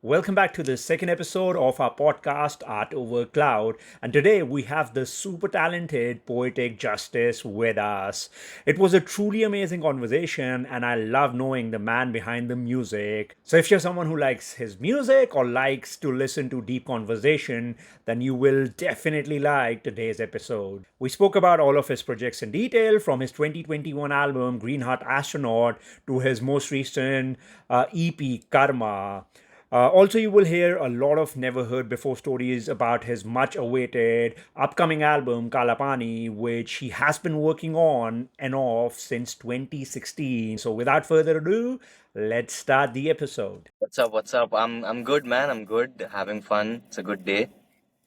Welcome back to the second episode of our podcast, Art Over Cloud. And today we have the super talented Poetik Justice with us. It was a truly amazing conversation, and I love knowing the man behind the music. So, if you're someone who likes his music or likes to listen to deep conversation, then you will definitely like today's episode. We spoke about all of his projects in detail, from his 2021 album, Heart Astronaut, to his most recent EP, Karma. Also, you will hear a lot of never heard before stories about his much awaited upcoming album, Kaala Paani, which he has been working on and off since 2016. So, without further ado, let's start the episode. What's up? What's up? I'm good, man. I'm good. Having fun. It's a good day.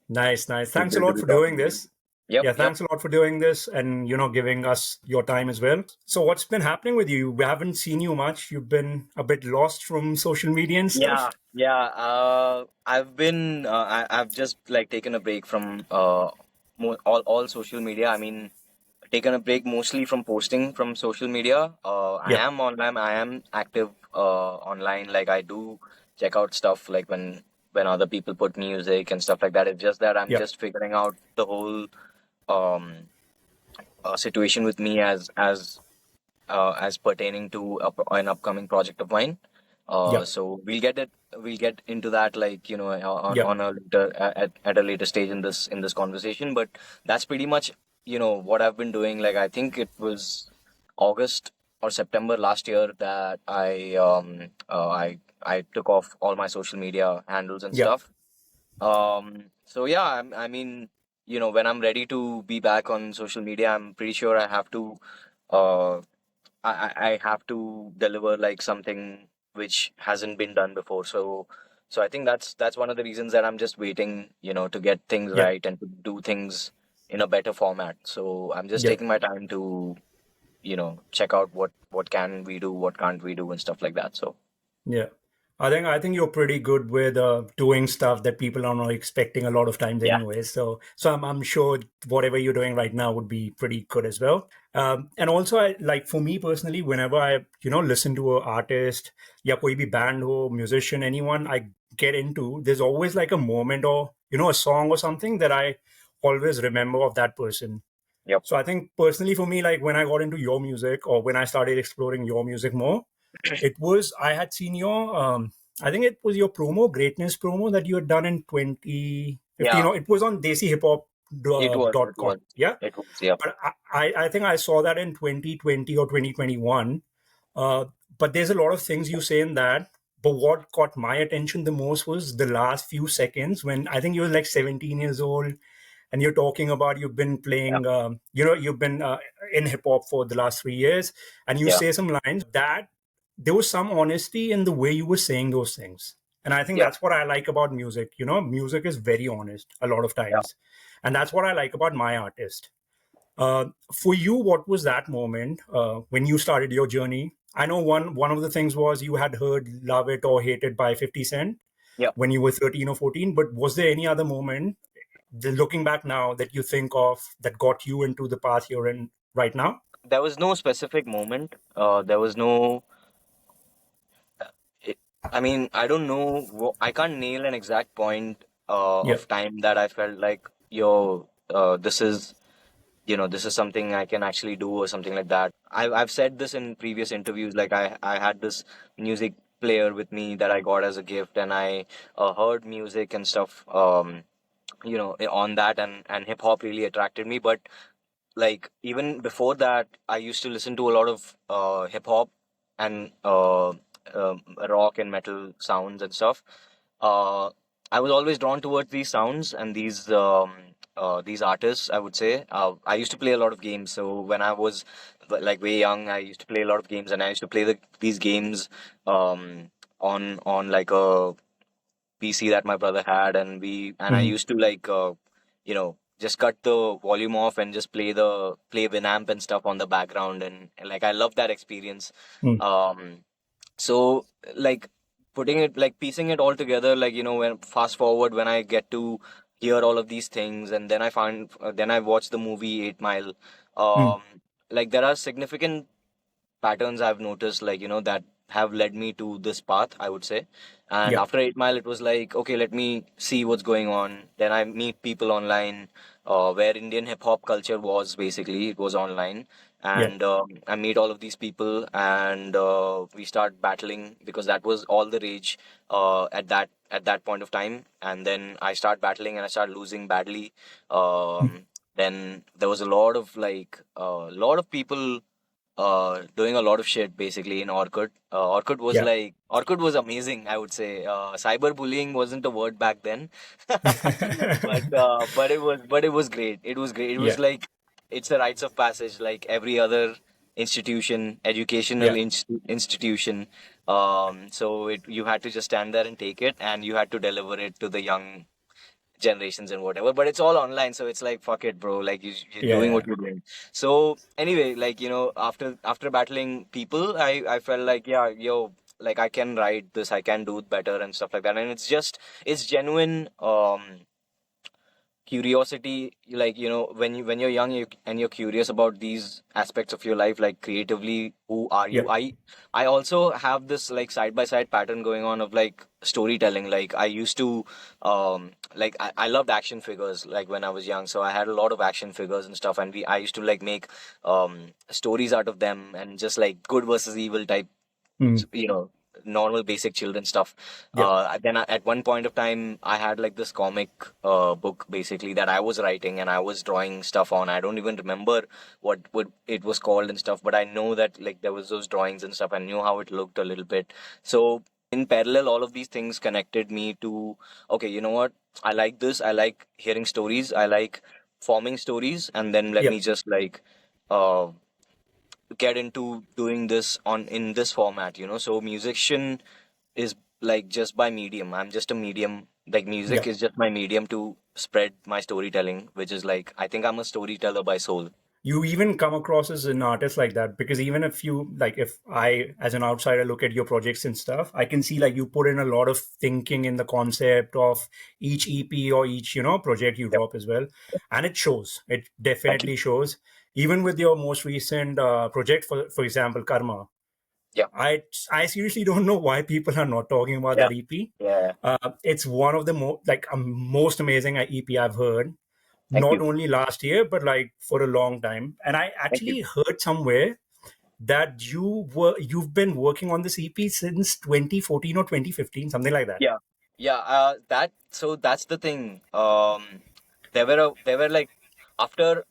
Nice, nice. Thanks a Thrilled to lot be for doing talking to you. this. Yep, Yeah, yep. thanks a lot for doing this and, giving us your time as well. So, what's been happening with you? We haven't seen you much. You've been a bit lost from social media and stuff. Yeah. I've just like taken a break from all social media. I mean, taken a break mostly from posting from social media. I Yeah, am online. I am active online. Like I do check out stuff like when other people put music and stuff like that. It's just that I'm yeah, just figuring out the whole um situation with me as pertaining to an upcoming project of mine. yeah, So we'll get into that like yeah, on a later at a later stage in this conversation. But that's pretty much what I've been doing. Like I think it was August or September last year that I took off all my social media handles and yeah, stuff. So yeah, I mean, when I'm ready to be back on social media, I'm pretty sure uh, I have to deliver like something which hasn't been done before. So I think that's one of the reasons that I'm just waiting, to get things yeah, right and to do things in a better format. So I'm just yeah. taking my time to, check out what can we do, what can't we do, and stuff like that. So Yeah. I think you're pretty good with doing stuff that people are not expecting a lot of times yeah, anyway. So I'm sure whatever you're doing right now would be pretty good as well. And also, I like for me personally, whenever I listen to an artist, या कोई भी band हो, musician, anyone I get into, there's always like a moment or a song or something that I always remember of that person. yep, So I think personally for me, like when I got into your music or when I started exploring your music more, it was I had seen your I think it was your promo, greatness promo that you had done in 2015. yeah, It was on Desi Hip Hop it dot com. was, Yeah. it was, yeah, But I think I saw that in 2020 or 2021. Uh, but there's a lot of things you say in that. But what caught my attention the most was the last few seconds when I think you were like 17 years old and you're talking about you've been yeah, playing, you've been in hip hop for the last 3 years, and you yeah, say some lines that there was some honesty in the way you were saying those things. And I think yeah, that's what I like about music. Music is very honest a lot of yeah. times. And that's what I like about my artist. For you, what was that moment when you started your journey? I know one of the things was you had heard Love It or Hate It by 50 Cent Yeah. when you were 13 or 14, but was there any other moment, looking back now, that you think of that got you into the path you're in right now? There was no specific moment. There was no. It, I mean, I don't know. I can't nail an exact point Yeah. of time that I felt like, yo, this is something I can actually do or something like that. I've said this in previous interviews. Like I had this music player with me that I got as a gift, and I heard music and stuff. On that, and hip hop really attracted me. But like even before that, I used to listen to a lot of hip hop and rock and metal sounds and stuff. uh, I was always drawn towards these sounds and these artists, I would say. I used to play a lot of games, so when I was like way young, I used to play a lot of games, and I used to play these games on like a PC that my brother had, and I Mhm. used to like just cut the volume off and just play Winamp and stuff on the background, and like I love that experience. Mm. Um, so like putting it like piecing it all together, like when fast forward when I get to hear all of these things, and then I watch the movie 8 Mile. Mm. um like there are significant patterns I've noticed, like that have led me to this path, I would say. And Yeah. after 8 Mile, it was like, okay, let me see what's going on. Then I meet people online, where Indian hip hop culture was basically, it was online. Yeah. And I meet all of these people, and we start battling because that was all the rage at that point of time. And then I start battling and I start losing badly. Mm. Then there was a lot of lot of people doing a lot of shit basically in Orkut. Yeah. Orkut was amazing, I would say. Cyberbullying wasn't a word back then, but it was great. It was great. It was Yeah. like it's a rites of passage, like every other institution, educational Yeah. institution. So you had to just stand there and take it, and you had to deliver it to the young generations and whatever, but it's all online, so it's like fuck it, bro, like you're Yeah. doing Yeah. what you're doing. So anyway, after battling people, I felt like, yeah, yo, like I can write this, I can do it better and stuff like that. And it's genuine curiosity, like, when you're young, and you're curious about these aspects of your life, like creatively, who are Yeah. you? I also have this like side by side pattern going on of like storytelling. Like I used to like I loved action figures like when I was young, so I had a lot of action figures and stuff, and we I used to like make stories out of them, and just like good versus evil type, Mm. you know normal basic children stuff. Yeah. At one point of time, I had like this comic book basically that I was writing, and I was drawing stuff on. I don't even remember what it was called and stuff, but I know that like there was those drawings and stuff. I knew how it looked a little bit. So in parallel, all of these things connected me to, okay, you know what, I like this, I like hearing stories, I like forming stories, and then let Yeah. me just like uh, get into doing this on in this format. So musician is like just by medium. I'm just a medium. Like Yeah. music is just my medium to spread my storytelling, which is like I think I'm a storyteller by soul. You even come across as an artist like that, because even if you like, if I as an outsider look at your projects and stuff, I can see like you put in a lot of thinking in the concept of each EP or each project you Yep. drop as well, and it shows. It Thank you. definitely shows. Even with your most recent project, for example, Karma, Yeah. I seriously don't know why people are not talking about Yeah. that EP. Yeah. It's one of the most amazing EP I've heard, Thank not you. only last year but like for a long time. And I Thank you. actually heard somewhere that you've been working on this EP since 2014 or 2015, something like that. Yeah. Yeah. That's the thing. There were like after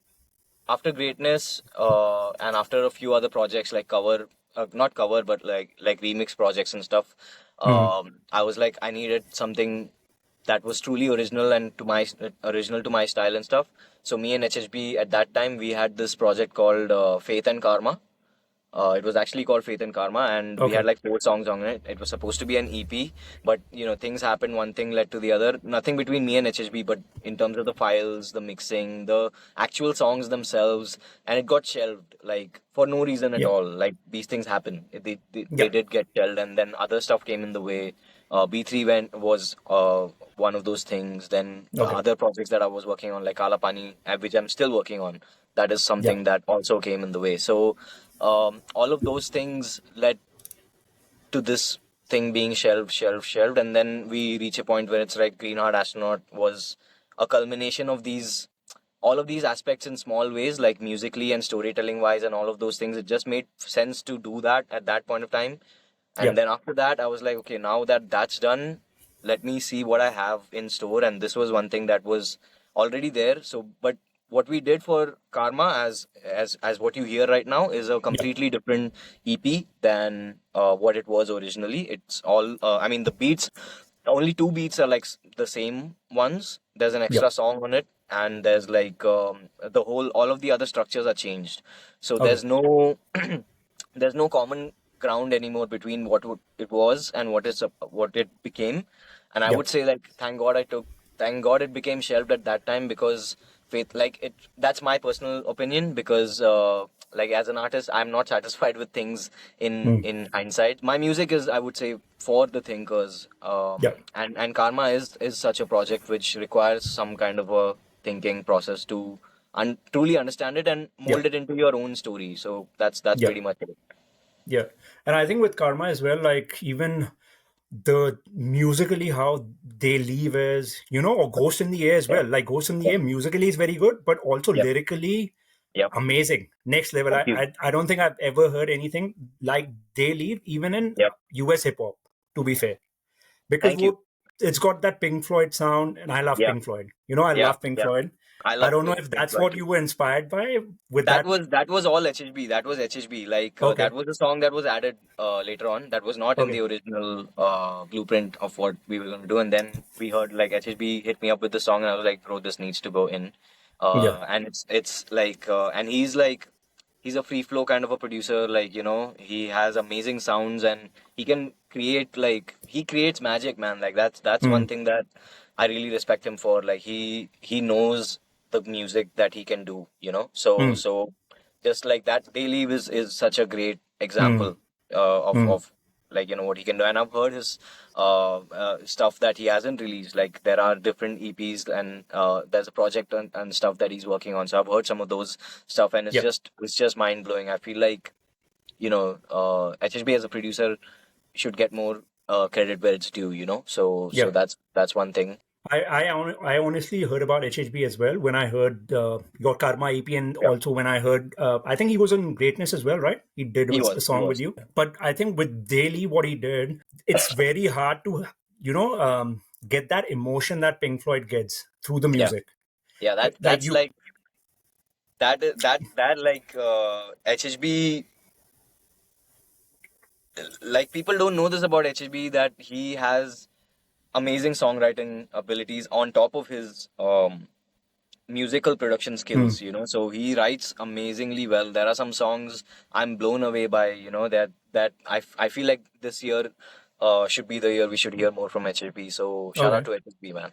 after greatness, and after a few other projects like cover, not cover, but like remix projects and stuff. Hmm. I was like, I needed something that was truly original and original to my style and stuff. So me and HHB at that time, we had this project called Faith and Karma. It was actually called Faith and Karma, and we had Okay. like 4 songs on it. It was supposed to be an EP, but things happened. One thing led to the other. Nothing between me and HHB, but in terms of the files, the mixing, the actual songs themselves, and it got shelved like for no reason at Yeah. all. Like these things happen. They Yeah. did get shelved, and then other stuff came in the way. B3 was one of those things. Then Okay. other projects that I was working on, like Kaala Paani, which I'm still working on, that is Yeah. something that also came in the way. So all of those things led to this thing being shelved, and then we reach a point where it's like Green Heart Astronaut was a culmination of all of these aspects in small ways, like musically and storytelling wise, and all of those things. It just made sense to do that at that point of time. Yeah. And then after that, I was like, okay, now that that's done, let me see what I have in store. And this was one thing that was already there. So, but what we did for Karma, as what you hear right now, is a Yeah. completely different EP than what it was originally. It's all, I mean, the beats, only 2 beats are like the same ones. There's an Yeah. extra song on it, and there's like all of the other structures are changed. So Okay. there's no common ground anymore between it was and what it became. And I Yeah. would say like thank God it became shelved at that time, because faith, like it that's my personal opinion, because like as an artist, I'm not satisfied with things Hmm. in hindsight. My music is, I would say, for the thinkers. Yeah. And Karma is such a project which requires some kind of a thinking process to truly understand it and Yeah. mold it into your own story. So that's Yeah. pretty much it. Yeah. And I think with Karma as well, like even the musically how they leave is, or Ghost in the Air as Yeah. well. Like Ghost in the Yep. Air musically is very good, but also Yep. lyrically Yep. amazing. Next level. Thank you. I don't think I've ever heard anything like they leave, even in Yep. US hip hop, to be fair. Because Thank you. it's got that Pink Floyd sound, and I love Yeah. Pink Floyd. I Yeah. love Pink Yeah. Floyd. I I love don't know if Pink that's Floyd what too. you were inspired by with That that. was that was all HHB. That was HHB. Like that Okay. was the song that was added later on. That was not in the Okay. original blueprint of what we were going to do. And then we heard like HHB hit me up with the song, and I was like, bro, this needs to go in. Yeah. And it's like and he's like he's a free flow kind of a producer. Like he has amazing sounds, and he can create like he creates magic, man. Like that's one Mm, thing that I really respect him for. Like he knows the music that he can do. mm, So just like that, Daily is such a great mm, example mm. of like what he can do. And I've heard his stuff that he hasn't released. Like there are different EPs, and there's a project and stuff that he's working on. So I've heard some of those stuff, and Yep. it's just mind blowing. I feel like HHB as a producer should get more credit where it's due. So Yep. that's one thing. I honestly heard about HHB as well when I heard your Karma EP, and Yeah, also when I heard, I think he was on Greatness as well, right? He did a he song with was. you. But I think with Daily, what he did, it's very hard to, get that emotion that Pink Floyd gets through the Yeah, music. yeah. Like That's you, like that like HHB. Like people don't know this about HHB, that he has amazing songwriting abilities on top of his musical production hmm, skills. So he writes amazingly well. There are some songs I'm blown away by, I feel like this year should be the year we should hear more from HHB. So shout out okay, to HHB, man.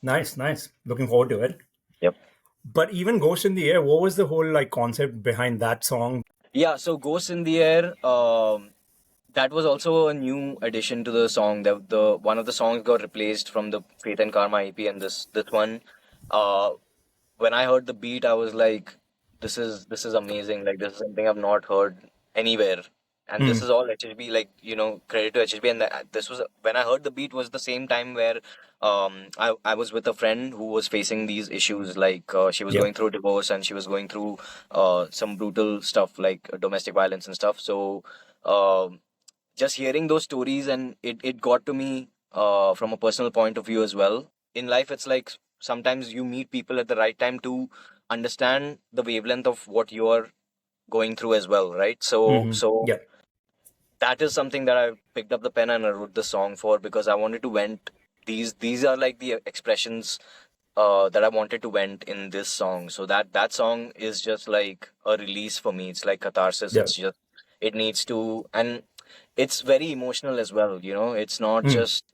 nice, nice. Looking forward to it. Yep. But even Ghost in the Air, what was the whole like concept behind that song? Yeah, so Ghosts in the Air, that was also a new addition to the song. The one of the songs got replaced from the Faith and Karma EP, and this one, uh, when I heard the beat, I was like, this is amazing. Like this is something I've not heard anywhere, and this Hmm. is all HHB. Like credit to HHB. And this was when I heard the beat was the same time where I was with a friend who was facing these issues. Like she was Yep. going through a divorce, and she was going through some brutal stuff like domestic violence and stuff. So. Just hearing those stories, and it got to me from a personal point of view as well. In life, it's like sometimes you meet people at the right time to understand the wavelength of what you're going through as well, right? so Hmm. so Yep. that is something that I picked up the pen and I wrote the song for, because I wanted to vent. These are like the expressions that I wanted to vent in this song. So that song is just like a release for me. It's like catharsis. Yep. It's just it needs to, and it's very emotional as well. It's not Hmm. just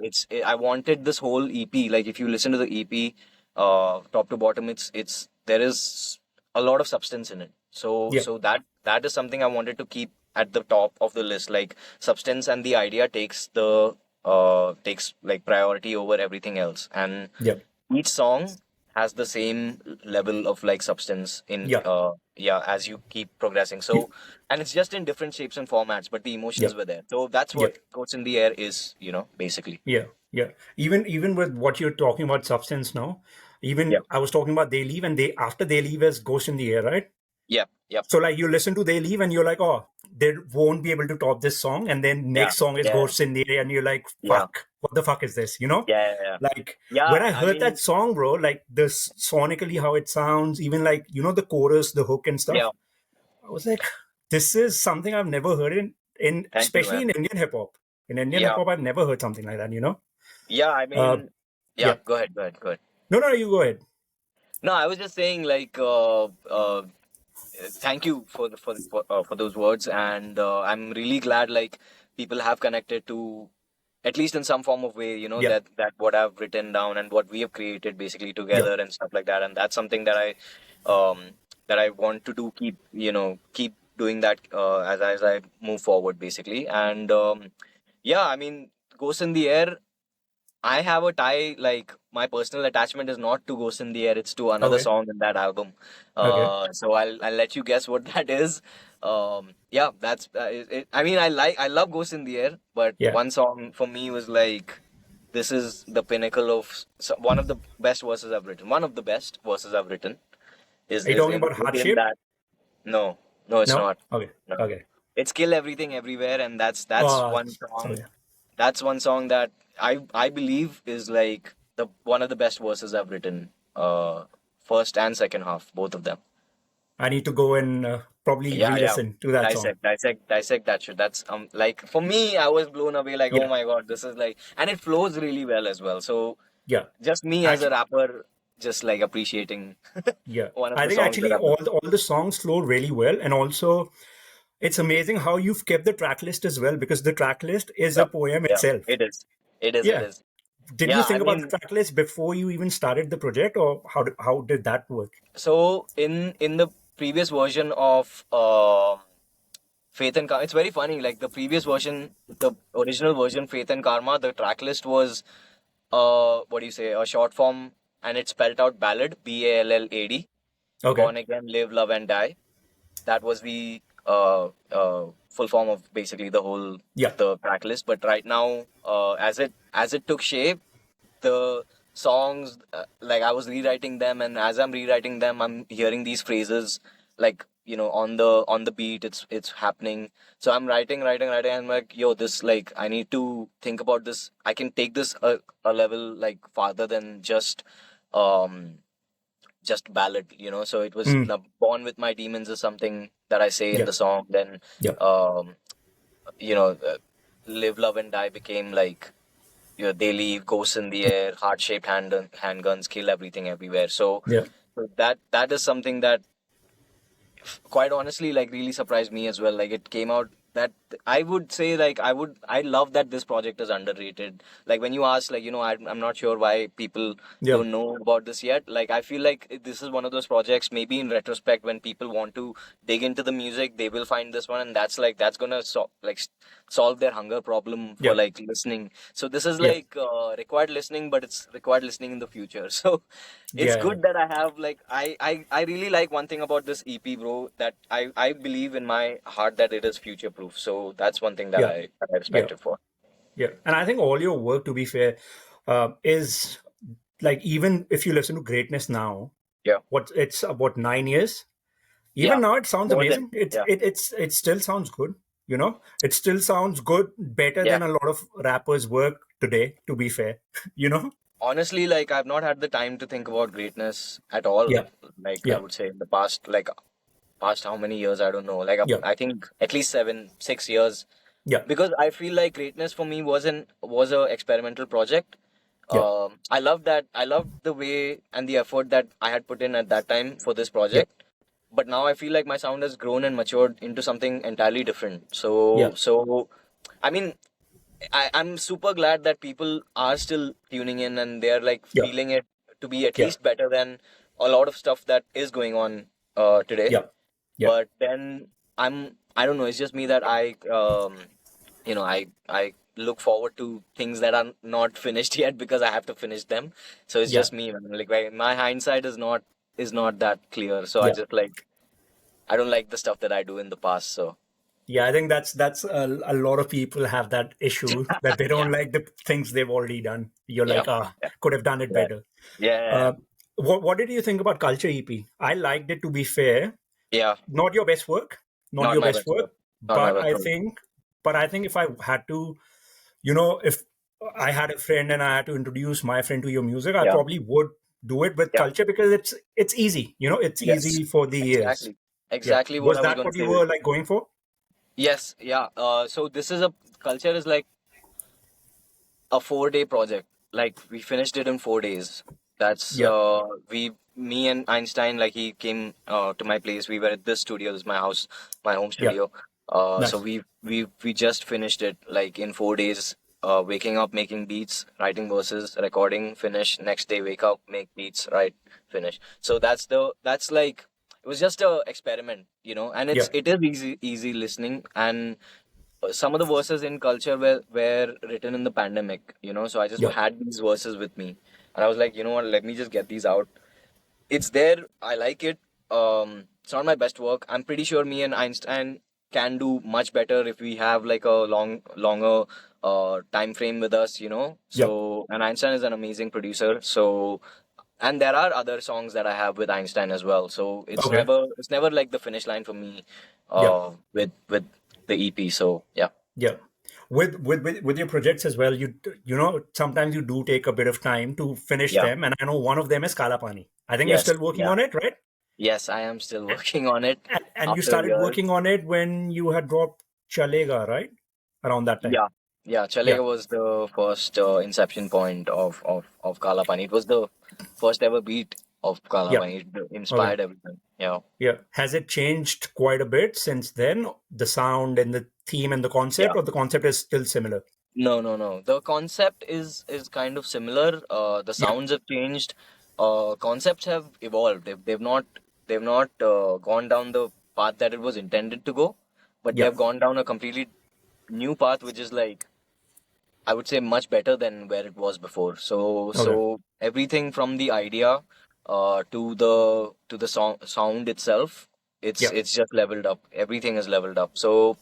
I wanted this whole EP. Like if you listen to the EP, top to bottom, it's there is a lot of substance in it. So Yep. so that is something I wanted to keep at the top of the list. Like substance and the idea takes like priority over everything else, and Yep. each song has the same level of like substance in Yep. yeah, as you keep progressing. So and it's just in different shapes and formats, but the emotions Yep. were there. So that's what Yep. Goats in the Air is, basically. Yeah, yeah. Even with what you're talking about substance now, even Yeah. I was talking about They Leave, and they after They Leave is Ghost in the Air, right? Yep. Yep. So like you listen to They Leave and you're like, oh, they won't be able to top this song, and then Yeah. next song is Yeah. Ghost in the Air, and you're like, Yeah. fuck, what the fuck is this? Yeah. Yeah. Like when Yeah. I I heard that mean, song, bro, like this sonically how it sounds, even like the chorus, the hook and yeah. stuff. I was like, this is something I've never heard in Thank you, especially man. in Indian hip hop. In Indian hip Yeah. hop, I've never heard something like that. Yeah. I Uh, mean, yeah. yeah. Go ahead. Go ahead. Go ahead. No, no, you go ahead. No, I was just saying, like, thank you for those words, and I'm really glad like people have connected to, at least in some form of way, Yep, that what I've written down and what we have created basically yep, together and stuff like that. And that's something that I want to do, keep doing that as I move forward basically. And yeah, I mean, Ghost in the Air, I have a tie, like my personal attachment is not to Ghost in the Air, it's to another Okay. song in that album. Okay. So I'll let you guess what that is. Yeah, that's I mean, I love Ghost in the Air, but Yeah. one song for me was like, this is the pinnacle of one of the best verses I've written. One of the best verses I've written Are you is talking in about heart within shaped? that. No, no, it's No. not. Okay. No, Okay. it's Kill Everything Everywhere, and that's Oh, one song. sorry. That's one song that I believe is like the one of the best verses I've written. First and second half, both of them. I need to go and probably Yeah, yeah. re-listen to that song. Dissect that shit. That's like for me, I was blown away. Like, oh Yeah. my god, this is like, and it flows really well as well. So Yeah. just me as a Actually, rapper, just like appreciating yeah. one of I the think songs that actually I've done. all the songs flow really well, and also it's amazing how you've kept the track list as well because the track list is a Yep. poem Yeah, itself. it is. It is. It Yeah. is. Did you Yeah, I think about the mean, track list before you even started the project, or how did that work? so in the previous version of Faith and Karma, it's very funny. Like the previous version, the original version, Faith and Karma, the track list was what do you say, a short form, and it spelled out ballad, Ballad, Okay. born again, live, love, and die. That was the full form of basically the whole Yeah. the track list. But right now, as it took shape, the songs, like I was rewriting them, and as I'm rewriting them, I'm hearing these phrases, like on the beat, it's happening. So I'm writing. And I'm like, yo, this, like, I need to think about this. I can take this a level like farther than um just ballad. So it was Mm. the born with my demons is something that I say in Yeah. the song. Then Yeah. um you know uh, live, love, and die became like, they leave, ghosts in the air, heart-shaped handguns, kill everything everywhere. Yeah. So that is something that, quite honestly, like, really surprised me as well. Like, it came out that I would say, like, I love that this project is underrated. Like, when you ask, like, I'm not sure why people Yeah. don't know about this yet. Like, I feel like this is one of those projects, maybe in retrospect, when people want to dig into the music, they will find this one, and that's gonna solve their hunger problem for, Yeah. like, listening. So this is Yeah. like required listening, but it's required listening in the future. So it's Yeah. good that I have, like, I really like one thing about this EP, bro, that I believe in my heart that it is future proof. So that's one thing that Yeah. I Yeah. respect it for. Yeah. And I think all your work, to be fair, is like even if you listen to Greatness now, Yeah, it's about 9 years. yeah, Even now, it sounds more than, amazing. It yeah, it it's it still sounds good. It still sounds good, better yeah. than a lot of rappers' work today. To be fair, you know. Honestly, like, I've not had the time to think about greatness at all. Yeah. Like, I Yeah. would say in the past, like, past how many years, I don't know. Like, Yeah. I think at least 7, 6 years, Yeah. because I feel like greatness for me was a experimental project. Yeah. I love that. I loved the way and the effort that I had put in at that time for this Yeah. project. But now I feel like my sound has grown and matured into something entirely different. Yeah. So I mean, I'm super glad that people are still tuning in, and they're like Yeah. feeling it to be at Yeah. least better than a lot of stuff that is going on today. Yeah. Yeah. But then I don't know, it's just me that I look forward to things that are not finished yet because I have to finish them. So it's Yeah. just me, man. Like, my hindsight is not that clear. So I Yeah. just, like, I don't like the stuff that I do in the past. So Yeah. I think that's a lot of people have that issue that they yeah, don't like the things they've already done. You're yeah, like, yeah, could have done it yeah, better. yeah, Uh, what did you think about Culture EP? I liked it, to be fair. yeah. Not your best work, not Not your my best best work, work. Not my but best I work. think, but I think if I had to, if I had a friend and I had to introduce my friend to your music, I Yeah, probably would do it with yeah. Culture because it's easy. It's Yes, easy for the ears. exactly, Yeah. exactly what Was I was that gonna what you say. were like going for? Yes, yeah. So this is a culture is like a 4 day project. Like, we finished it in 4 days. That's Yeah. me and Einstein. Like, he came to my place. We were at this studio. This is my house, my home Yeah. studio. So Nice. we just finished it like in 4 days. Waking up, making beats, writing verses, recording, finish. Next day, wake up, make beats, write, finish. So that's like, it was just a experiment, and Yeah. it is easy listening, and some of the verses in culture were written in the pandemic, so I just Yeah. had these verses with me, and I was like, you know what, let me just get these out. It's there. I like it. It's not my best work. I'm pretty sure me and Einstein can do much better if we have like a longer time frame with us, Yeah. So, and Einstein is an amazing producer. So, and there are other songs that I have with Einstein as well. So Okay. it's never like the finish line for me, Yeah. with the EP. So yeah. Yeah. With your projects as well, sometimes you do take a bit of time to finish Yeah. them, and I know one of them is Kaala Paani. I think you're Yes. still working Yeah. on it, right? Yes, I am still And, working on it and you after started years. working on it when you had dropped Chalega, right? Around that time. Yeah, yeah. Yeah. Chalega was the first inception point of Kaala Paani. It was the first ever beat of Kaala Yeah. Paani. It Okay. inspired everything. Yeah, Yeah. Has it changed quite a bit since then? The sound and the theme and the yeah. concept, or the concept is still similar? No, no, no. The concept is kind of similar. The Yeah. sounds have changed. Concepts have evolved. They've not gone down the path that it was intended to go, but Yeah. they've gone down a completely new path, which is like, I would say, much better than where it was before. So Okay. so everything from the idea to the sound itself, it's Yeah. it's just leveled up. Everything is leveled up. So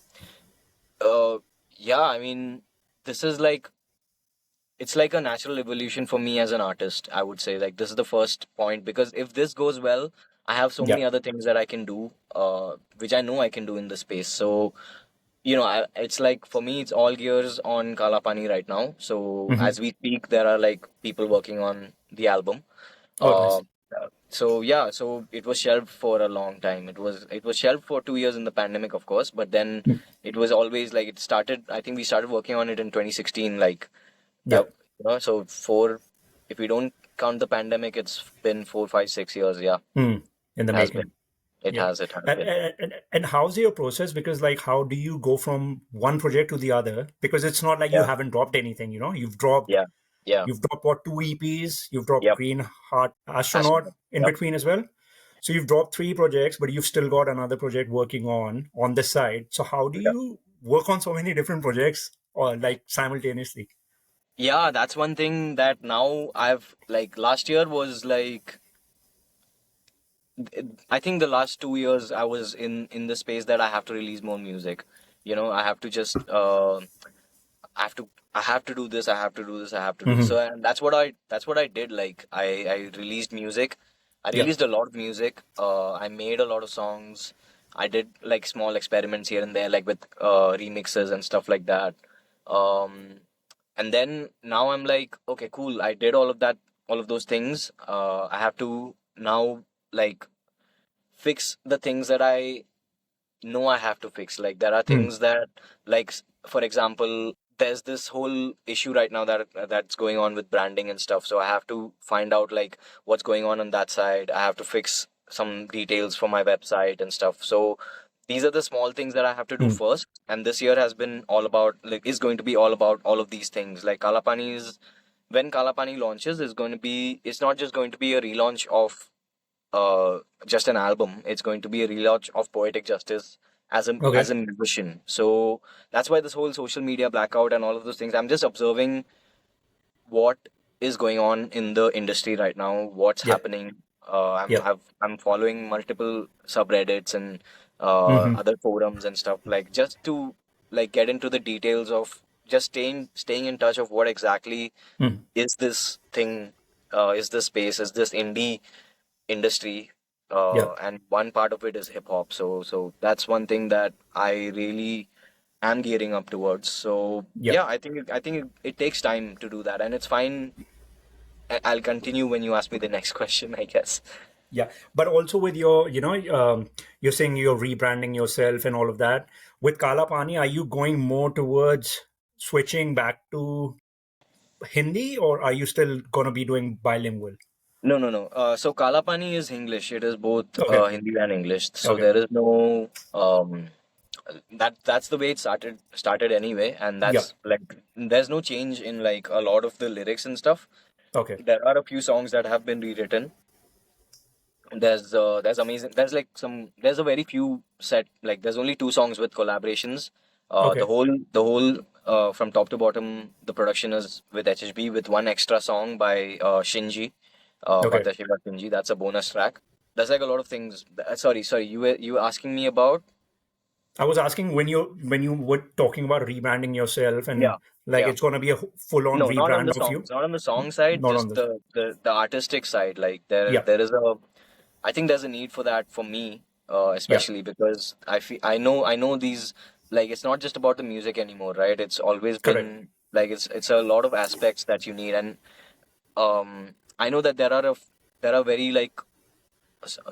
uh yeah, I mean, this is like, it's like a natural evolution for me as an artist. I would say, like, this is the first point, because if this goes well, I have so Yeah. many other things that I can do, which I know I can do in this space. So it's like, for me, it's all gears on Kaala Paani right now. So Hmm. as we speak, there are like people working on the album. Oh, Uh, nice. so yeah, so it was shelved for a long time. It was shelved for 2 years in the pandemic, of course, but then Mm. it was always like, it started. I think we started working on it in 2016. Like Yeah. that, so four. If we don't count the pandemic, it's been 4, 5, 6 years. Yeah, Mm. In the has making. been. It Yeah. has. It has And, been. and how's your process? Because, like, how do you go from one project to the other? Because it's not like you Yeah, haven't dropped anything, You've dropped yeah, yeah. you've dropped what, two EPs, you've dropped Yep. Green Heart Astronaut Astronaut. in Yep. between as well. So you've dropped three projects, but you've still got another project working on this side. So how do you work on so many different projects or like simultaneously? Yeah, that's one thing that now I've, like, last year was like, I think the last 2 years I was in the space that I have to release more music. I have to just I have to do this, I have to do this, I have to do this. Hmm. So, and that's what I did. Like, I released music. I Yeah. released a lot of music. I made a lot of songs. I did like small experiments here and there, like with remixes and stuff like that. Um, and then now I'm like, okay, cool. I did all of that, all of those things. I have to now, like, fix the things that I know I have to fix. Like, there are Mm. things that, like, for example, there's this whole issue right now that's going on with branding and stuff. So I have to find out, like, what's going on that side. I have to fix some details for my website and stuff. So these are the small things that I have to do Mm. first. And this year has been all about, like, is going to be all about all of these things. Like, Kalapani is, when Kalapani launches, is going to be, it's not just going to be a relaunch of just an album. It's going to be a relaunch of Poetic Justice as a Okay. as a musician. So that's why this whole social media blackout and all of those things. I'm just observing what is going on in the industry right now. What's Yeah. happening? Yeah. I'm following multiple subreddits and Hmm. other forums and stuff, like, just to, like, get into the details of just staying in touch of what exactly Mm. is this thing, is this space, is this indie industry, Yeah. and one part of it is hip hop. So that's one thing that I really am gearing up towards. So Yeah. yeah, I think it takes time to do that, and it's fine. I'll continue when you ask me the next question, I guess. Yeah, but also with your, you're saying you're rebranding yourself and all of that. With Kala Pani, are you going more towards switching back to Hindi, or are you still going to be doing bilingual? No, no, no. So Kalapani is English. It is both Okay, Hindi and English. So okay, there is no that's the way it started anyway, and yeah, that's like, there's no change in, like, a lot of the lyrics and stuff. okay, There are a few songs that have been rewritten. There's amazing, there's like some, there's a very few set, like, there's only two songs with collaborations, The Okay. whole from top to bottom, the production is with HHB with one extra song by Shinji, Okay. Watashiba Shinji. That's a bonus track. There's like a lot of things. Sorry. You were asking me about. I was asking when you were talking about rebranding yourself and Yeah, like yeah. it's gonna be a full on No, not on the rebrand of songs. you. Not on the song side. Not on Just this. the artistic side. Like there Yeah. there is a. I think there's a need for that for me, Yeah. especially because I know these, like it's not just about the music anymore, right? It's always Correct. been like it's a lot of aspects that you need, and I know that there are very like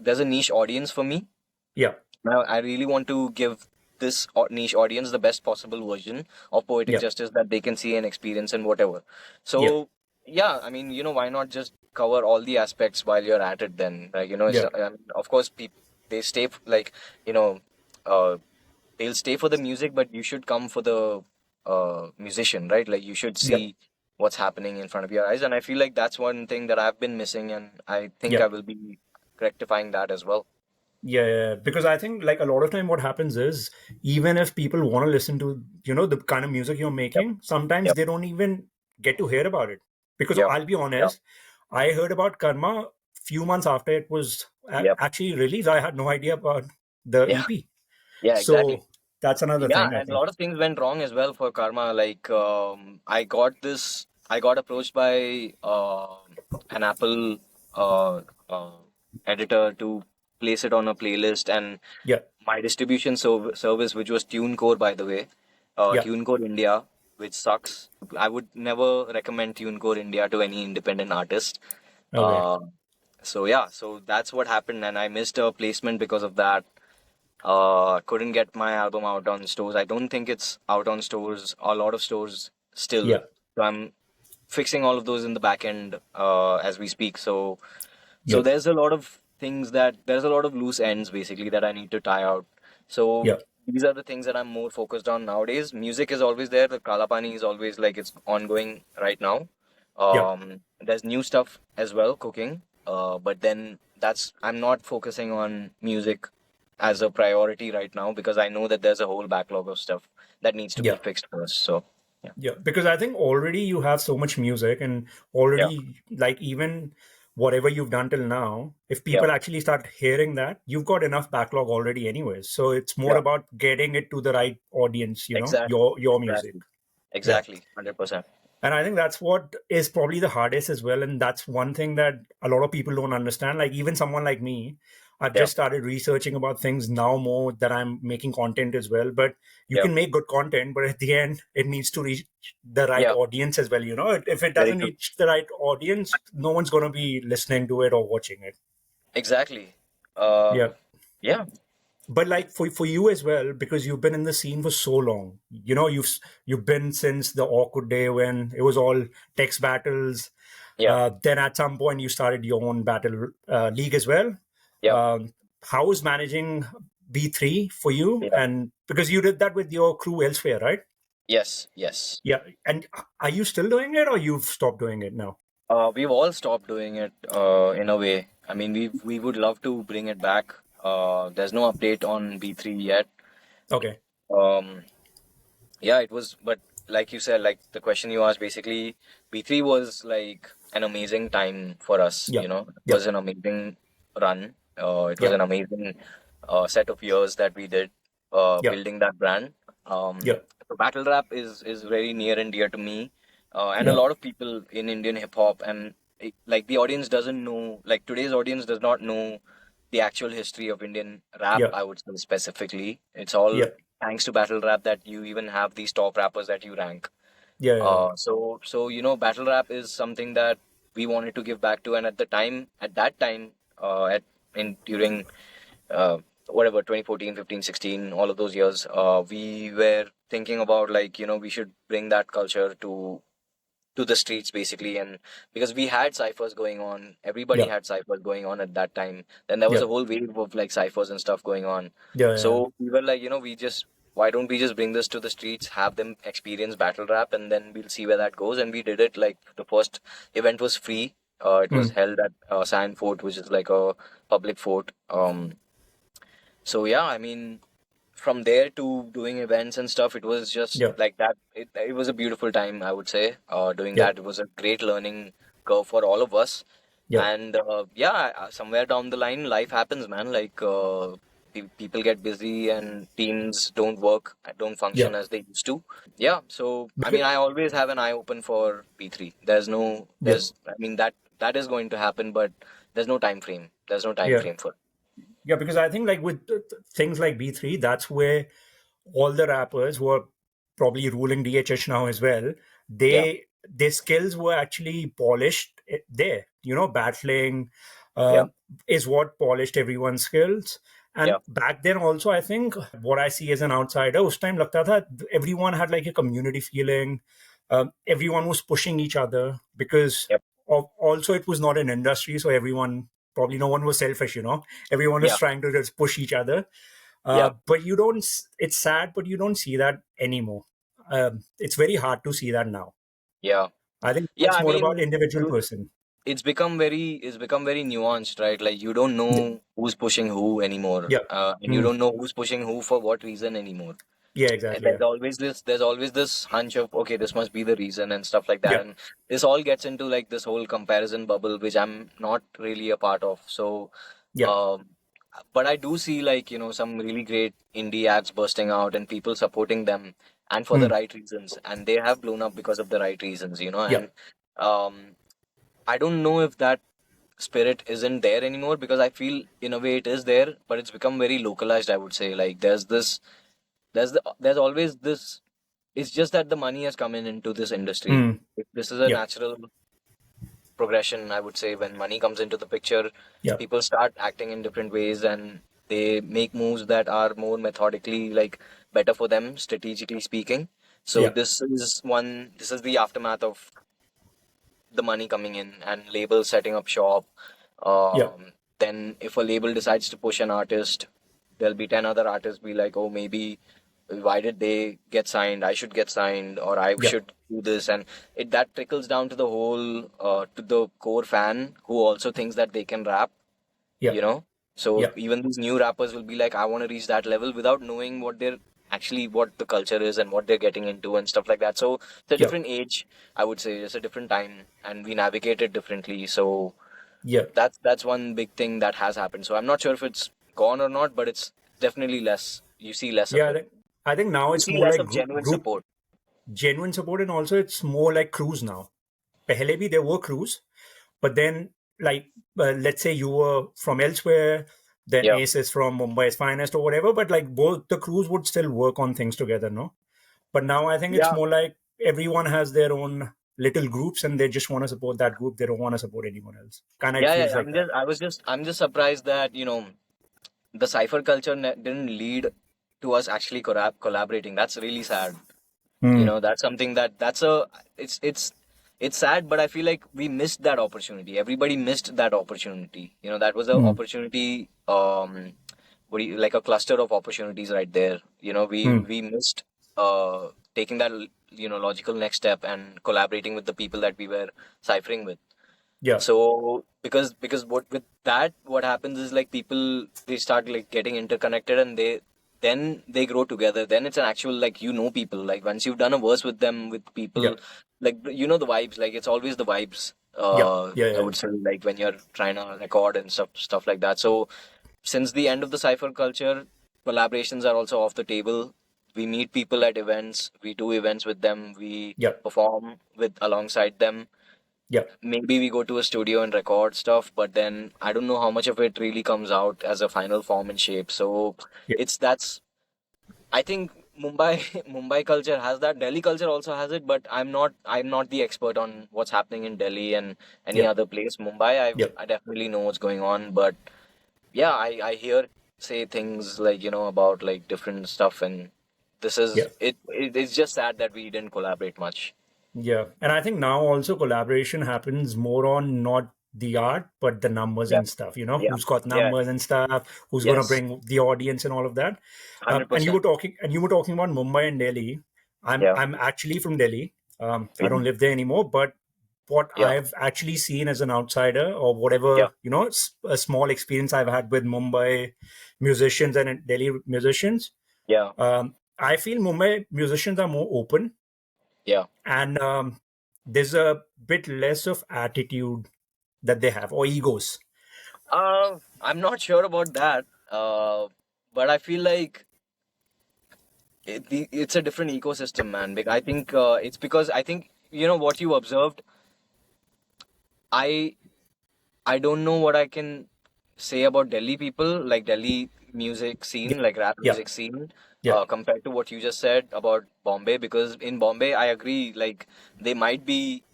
there's a niche audience for me. Yeah. Now, I really want to give this niche audience the best possible version of poetic Yeah. justice that they can see and experience and whatever. Yeah. So, yeah, I mean, why not just cover all the aspects while you're at it then? Like, Yeah. of course, people they stay like, you know, uh, they'll stay for the music, but you should come for the musician, right? Like, you should Yeah. see what's happening in front of your eyes. And I feel like that's one thing that I've been missing, and I think Yeah. I will be rectifying that as well. Yeah, yeah, because I think like a lot of time what happens is even if people want to listen to, the kind of music you're Yep. making, sometimes Yep. they don't even get to hear about it. Because Yep. I'll be Yep. honest, I heard about Karma few months after it was Yep. actually released. I had no idea about the Yeah. EP. Yeah, exactly. So that's another Yeah, thing I and a think. lot of things went wrong as well for Karma. Like, I got approached by an Apple uh, uh, editor to place it on a playlist, and Yeah, my distribution service, which was TuneCore, by the way, yeah, TuneCore India, which sucks. I would never recommend TuneCore India to any independent artist. okay, Uh, so yeah, so that's what happened, and I missed a placement because of that. Couldn't get my album out on stores. I don't think it's out on stores, a lot of stores still. yeah, So I'm fixing all of those in the back end as we speak. So yeah, there's a lot of loose ends basically that I need to tie out. So yeah, these are the things that I'm more focused on nowadays. Music is always there. The Kaala Paani is always like it's ongoing right now. yeah, There's new stuff as well, cooking. But then that's I'm not focusing on music as a priority right now because I know that there's a whole backlog of stuff that needs to be yeah. fixed first. So yeah, Yeah, because I think already you have so much music and yeah, already like even whatever you've done till now, if yeah, people actually start hearing that, you've got enough backlog already anyways. So it's more yeah. about getting it to the right audience, Exactly, your music. exactly, Yeah. exactly, 100%. And I think that's what is probably the hardest as well. And that's one thing that a lot of people don't understand. Like, even someone like me, I've Yeah, just started researching about things now more that I'm making content as well. But you yeah, can make good content, but at the end, it needs to reach the right yeah. audience as well. If it Very doesn't true. reach the right audience, no one's going to be listening to it or watching it. Exactly. Uh, Yeah. yeah, But like for you as well, because you've been in the scene for so long, you've been since the awkward day when it was all text battles. yeah, Then at some point you started your own battle league as well. yeah, How is managing B3 for you? yeah. And because you did that with your crew elsewhere, right? Yes, yes. Yeah. And are you still doing it or you've stopped doing it now? We've all stopped doing it in a way. I mean, we would love to bring it back. There's no update on B3 yet. Okay. Um, yeah, it was, but like you said, like the question you asked, basically, B3 was like an amazing time for us, Yeah. It Yeah. was an amazing run. It was Yeah. an amazing set of years that we did Yeah. building that brand. Yeah. So battle rap is very near and dear to me, and a Yeah. lot of people in Indian hip hop, and like the audience doesn't know, like today's audience does not know the actual history of Indian rap, Yeah. I would say specifically. It's all Yeah. thanks to battle rap that you even have these top rappers that you rank. Yeah. Yeah. So battle rap is something that we wanted to give back to, and at that time, at in during uh, whatever 2014, 15, 16, all of those years, we were thinking about like we should bring that culture to the streets basically, and because we had ciphers going on, everybody Yeah. had ciphers going on at that time. Then there was Yeah. a whole wave of like ciphers and stuff going on. Yeah. Yeah. So we were like, we just why don't we just bring this to the streets, have them experience battle rap, and then we'll see where that goes. And we did it. Like the first event was free. It was Mm. held at Sand Fort, which is like a public fort. So yeah, I mean, from there to doing events and stuff, it was just Yeah. like that. It was a beautiful time, I would say. Doing Yeah. that, it was a great learning curve for all of us. Yeah. And yeah, somewhere down the line, life happens, man. Like people get busy and teams don't work, don't Yeah. function as they used to. Yeah, so I mean, Because, I always have an eye open for P3. yeah. I mean, that is going to happen, but there's no time frame. There's no time Yeah. frame for. Yeah. Because I think like with things like B3, that's where all the rappers who are probably ruling DHH now as well, Yeah, their skills were actually polished there. Battling yeah, uh, is what polished everyone's skills. And yeah, back then also, I think what I see as an outsider, us time lagta tha, everyone had like a community feeling. Everyone was pushing each other because yep, also it was not an industry, so everyone probably no one was selfish. Everyone was yeah, trying to just push each other. yeah, But you don't, it's sad, but you don't see that anymore. It's very hard to see that now. yeah. I think Yeah, it's I more about mean, individual you person. it's become very nuanced, right? Like you don't Yeah. know who's pushing who anymore, Yeah. and you Hmm. don't know who's pushing who for what reason anymore. Yeah, And exactly. Yeah. there's always this hunch of, okay, this must be the reason and stuff like that, Yeah. and this all gets into like this whole comparison bubble, which I'm not really a part of. So, Yeah. um, but I do see, like, some really great indie acts bursting out and people supporting them, and for the Hmm. right reasons, and they have blown up because of the right reasons, Yeah. and um, I don't know if that spirit isn't there anymore, because I feel in a way it is there, but it's become very localized, I would say. Like there's always this. It's just that the money has come in into this industry. Hmm. This is a Yeah. natural progression, I would say. When money comes into the picture, Yeah. people start acting in different ways, and they make moves that are more methodically, like, better for them, strategically speaking. So Yeah. this is the aftermath of the money coming in and labels setting up shop. Yeah. Then if a label decides to push an artist, there'll be 10 other artists be like, oh, maybe why did they get signed? I should get signed, or I Yeah. should do this. And that trickles down to the whole, to the core fan who also thinks that they can rap, Yeah. you know? So Yeah. even these new rappers will be like, I want to reach that level, without knowing what the culture is and what they're getting into and stuff like that. So it's a Yeah. different age, I would say. It's a different time, and we navigate it differently. So Yeah. that's one big thing that has happened. So I'm not sure if it's gone or not, but it's definitely less. You see less of Yeah. it. I think now You it's see more less like of genuine group support. genuine support, and also it's more like crews now. Pehle bhi there were crews, but then like let's say you were from elsewhere, then Yeah. Ace is from Mumbai's finest or whatever, but like both the crews would still work on things together, no? But now I think it's Yeah. more like everyone has their own little groups and they just want to support that group. They don't want to support anyone else. Kind of it Yeah, feels yeah. like that. I'm just surprised that, the cipher culture didn't lead to us actually collaborating. That's really sad. Hmm. That's something that's a it's sad, but I feel like we missed that opportunity. Everybody missed that opportunity. That was an Hmm. opportunity, like a cluster of opportunities right there. Hmm. We missed taking that, logical next step and collaborating with the people that we were ciphering with. Yeah. So because what happens is, like, people, they start, like, getting interconnected, and they grow together. Then it's an actual, like, people, like, once you've done a verse with them, with Yeah. people, like, the vibes, like, it's always the vibes. Yeah. Yeah. I Yeah. would say, like, when you're trying to record and stuff like that. So since the end of the cipher culture, collaborations are also off the table. We meet people at events, we do events with them, we Yeah. perform with alongside them. Yeah. Maybe we go to a studio and record stuff, but then I don't know how much of it really comes out as a final form and shape. So Yeah. it's that's I think Mumbai Mumbai culture has that. Delhi culture also has it, but I'm not the expert on what's happening in Delhi and any Yeah. other place. Mumbai, Yeah. I definitely know what's going on, but yeah, I hear say things like, about, like, different stuff, and this Yeah. is it's just sad that we didn't collaborate much. Yeah. And I think now also collaboration happens more on not the art, but the numbers Yeah, and stuff, yeah, who's got yeah, numbers and stuff, who's going to yes, bring the audience and all of that. Um, and you were 100%. talking, and you were talking about Mumbai and Delhi. Yeah. I'm actually from Delhi. I don't Mhm. live there anymore, but what Yeah. I've actually seen as an outsider or Yeah. whatever, a small experience I've had with Mumbai musicians and Delhi musicians, Yeah. I feel Mumbai musicians are more open, Yeah. and there's a bit less of attitude that they have or egos. I'm not sure about that. But I feel like it's a different ecosystem, man. I think it's because I think what you observed. I I don't know what I can say about Delhi people, like Delhi music Yeah, scene, like rap yeah, music scene, yeah, compared to what you just said about Bombay. Because in Bombay, I agree, like they might be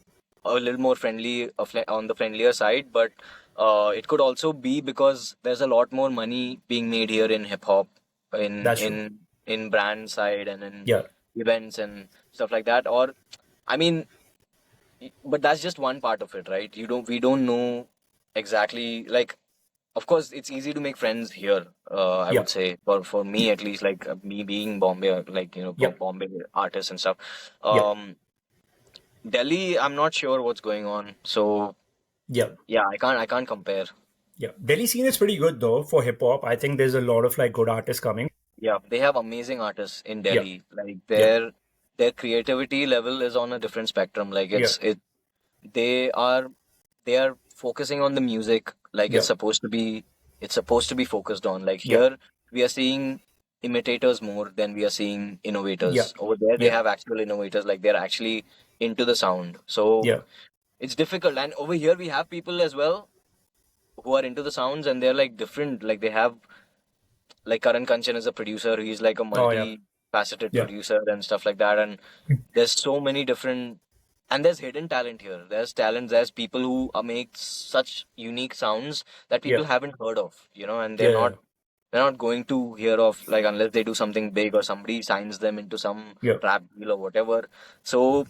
a little more friendly, on the friendlier side, but it could also be because there's a lot more money being made here in hip hop, in that's true. in in brand side and in Yeah, events and stuff like that. Or I mean, but that's just one part of it, right? We don't know exactly, like, of course it's easy to make friends here, I yeah, would say, for me at least, like me being Bombay, like yeah, Bombay artists and stuff. yeah, um Delhi, I'm not sure what's going on, so yeah, yeah, I can't compare. yeah. Delhi scene is pretty good though for hip hop. I think there's a lot of like good artists coming. Yeah, they have amazing artists in Yeah, Delhi, like yeah, their creativity level is on a different spectrum. Like yeah, they are they are focusing on the music like yeah, it's supposed to be focused on. Like yeah, here we are seeing imitators more than we are seeing yeah, innovators. Over there they yeah, have actual innovators, like they're actually into the sound. So yeah, it's difficult. And over here we have people as well who are into the sounds, and they're like different. Like they have, like, Karan Kanchan is a producer. He's like a oh yeah, multi-faceted yeah, producer and stuff like that. And there's so many different, and there's hidden talent here. There's talent. There's people who make such unique sounds that yeah, people haven't heard of, and yeah, yeah, they're not going to hear of, like, unless they do something big or somebody signs them into some yeah, rap deal or whatever. So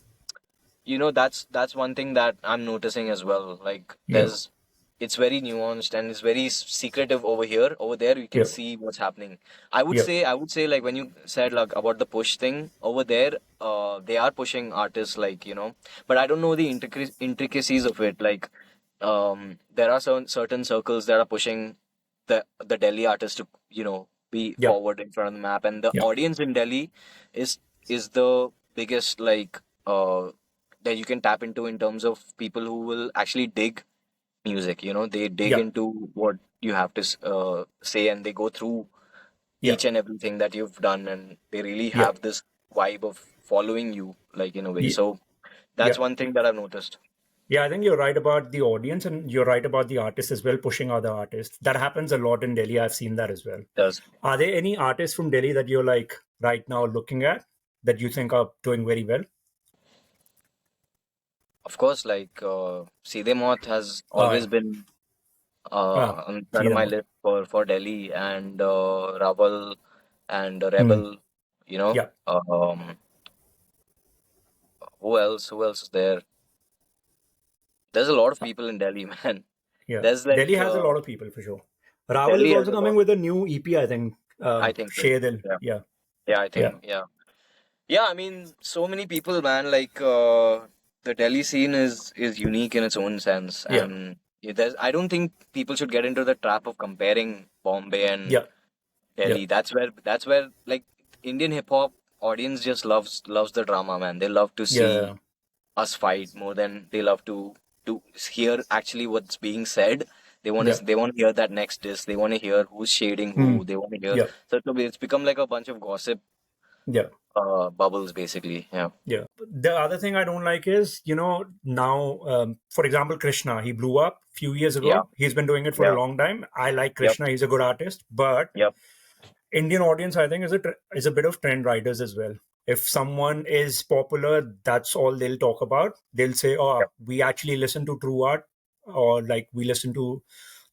that's one thing that I'm noticing as well. Like yeah, it's very nuanced and it's very secretive over here. Over there you can yeah, see what's happening. I would yeah, say I would say, like, when you said, like, about the push thing over there, they are pushing artists, like, but I don't know the intricacies of it. Like, there are certain circles that are pushing the Delhi artist to, be yeah, forward in front of the map, and the yeah, audience in Delhi is the biggest, like, that you can tap into in terms of people who will actually dig music. They dig yeah, into what you have to say, and they go through yeah, each and everything that you've done, and they really yeah, have this vibe of following you, like, in a way. yeah, So that's yeah. one thing that I've noticed. Yeah, I think you're right about the audience and you're right about the artists as well, pushing other artists. That happens a lot in Delhi. I've seen that as well. Does Are there any artists from Delhi that you're like right now looking at that you think are doing very well? Of course, like, Seedhe Maut has Oh, always yeah. been Ah, on front of Seedhe my Maut. list for Delhi, and Raval and Hmm. Rebel. Yeah, Who else is there? There's a lot of people in Delhi, man. yeah. There's Delhi like has a lot of people for sure. Raval is Delhi has also a coming lot. with a new EP, I think. I think so. Shadil. Yeah, Yeah, yeah, I yeah, think, yeah, yeah. I mean, so many people, man. Like, the Delhi scene is unique in its own sense, yeah, and there's. I don't think people should get into the trap of comparing Bombay and yeah, yeah, Delhi. That's where like Indian hip hop audience just loves the drama, man. They love to yeah, see us fight more than they love to hear actually what's being said. yeah. They want to hear that next diss. They want to hear who's shading Hmm. who. They want to hear. Yeah, So it's become like a bunch of gossip, yeah. bubbles, basically. Yeah. Yeah. The other thing I don't like is, now, for example, Krishna, he blew up a few years Yeah. ago. He's been doing it for a Yeah. long time. I like Yep. Krishna. He's a good artist. But Yep. Indian audience, I think, is a bit of trend riders as well. If someone is popular, that's all they'll talk about. They'll say, "Oh, Yep. we actually listen to true art," or like we listen to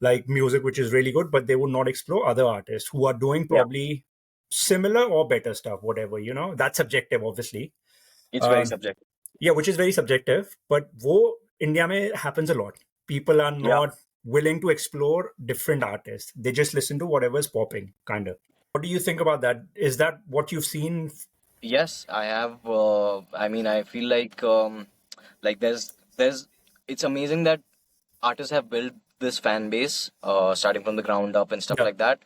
like music which is really good, but they would not explore other artists who are doing Yeah. probably similar or better stuff. Whatever, that's subjective, obviously. It's very Um, subjective. yeah, which is very subjective, but wo India mein happens a lot. People are Yeah. not willing to explore different artists. They just listen to whatever's popping, kind of. What do you think about that? Is that what you've seen? Yes, I have. I mean, I feel like there's. It's amazing that artists have built this fan base, starting from the ground up and stuff Yeah, like that.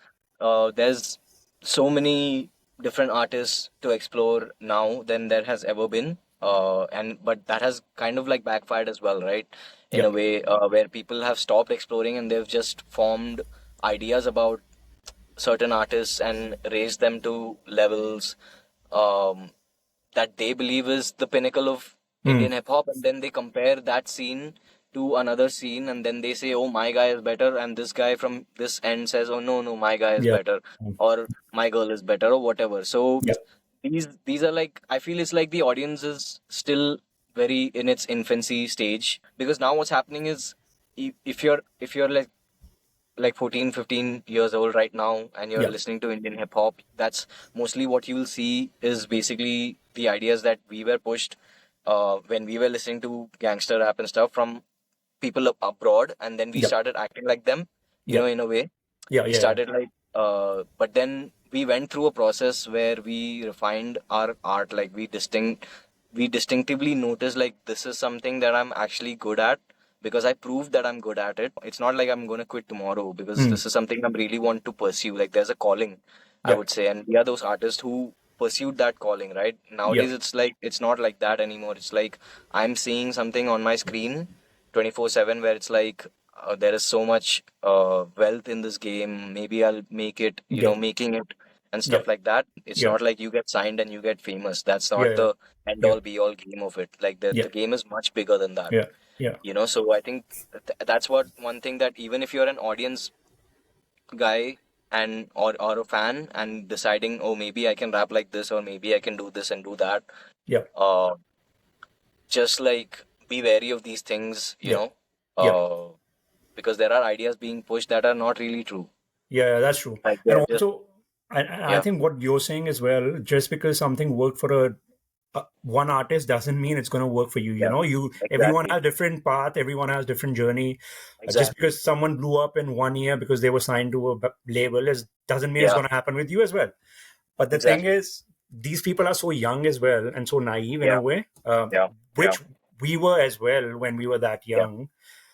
There's so many. different artists to explore now than there has ever been. And but that has kind of like backfired as well, right? In Yeah. a way, where people have stopped exploring and they've just formed ideas about certain artists and raised them to levels um, that they believe is the pinnacle of Mm. Indian hip hop, and then they compare that scene to another scene, and then they say, "Oh, my guy is better," and this guy from this end says, "Oh, no, no, my guy is Yeah. better," Mm. or "My girl is better," or whatever. So Yeah. these are like, I feel it's like the audience is still very in its infancy stage, because now what's happening is, if you're like 14, 15 years old right now and you're Yeah. listening to Indian hip hop, that's mostly what you'll see is basically the ideas that we were pushed when we were listening to gangster rap and stuff from people abroad, and then we Yeah. started acting like them, Yeah. in a way. Yeah. We Yeah. started like, but then we went through a process where we refined our art, like we distinctively noticed like this is something that I'm actually good at, because I proved that I'm good at it. It's not like I'm gonna quit tomorrow, because Mm. this is something I really want to pursue. Like there's a calling, I Yeah. would say, and we are those artists who pursued that calling, right? Yeah. Nowadays it's like it's not like that anymore. It's like I'm seeing something on my screen 24/7 where it's like, there is so much wealth in this game. Maybe I'll make it, Yeah. making it and Yeah. stuff like that. It's Yeah. not like you get signed and you get famous. That's not Yeah. the end Yeah. all be all game of it. Like the, Yeah. the game is much bigger than that, Yeah. Yeah. So I think that's what one thing, that even if you're an audience guy and or a fan and deciding, oh, maybe I can rap like this, or maybe I can do this and do that, Yeah. uh, just like be wary of these things, Yeah. Yeah. uh, because there are ideas being pushed that are not really true. Yeah, that's true. Like And they're just, also, I yeah, think what you're saying as well, just because something worked for one artist doesn't mean it's going to work for you. yeah, Everyone exactly, has different path, everyone has different journey. Just exactly, because someone blew up in 1 year because they were signed to a label is doesn't mean it's yeah, going to happen with you as well. But the thing exactly, is, these people are so young as well and so naive in yeah, a way, yeah, yeah, which we were as well when we were that yeah, young.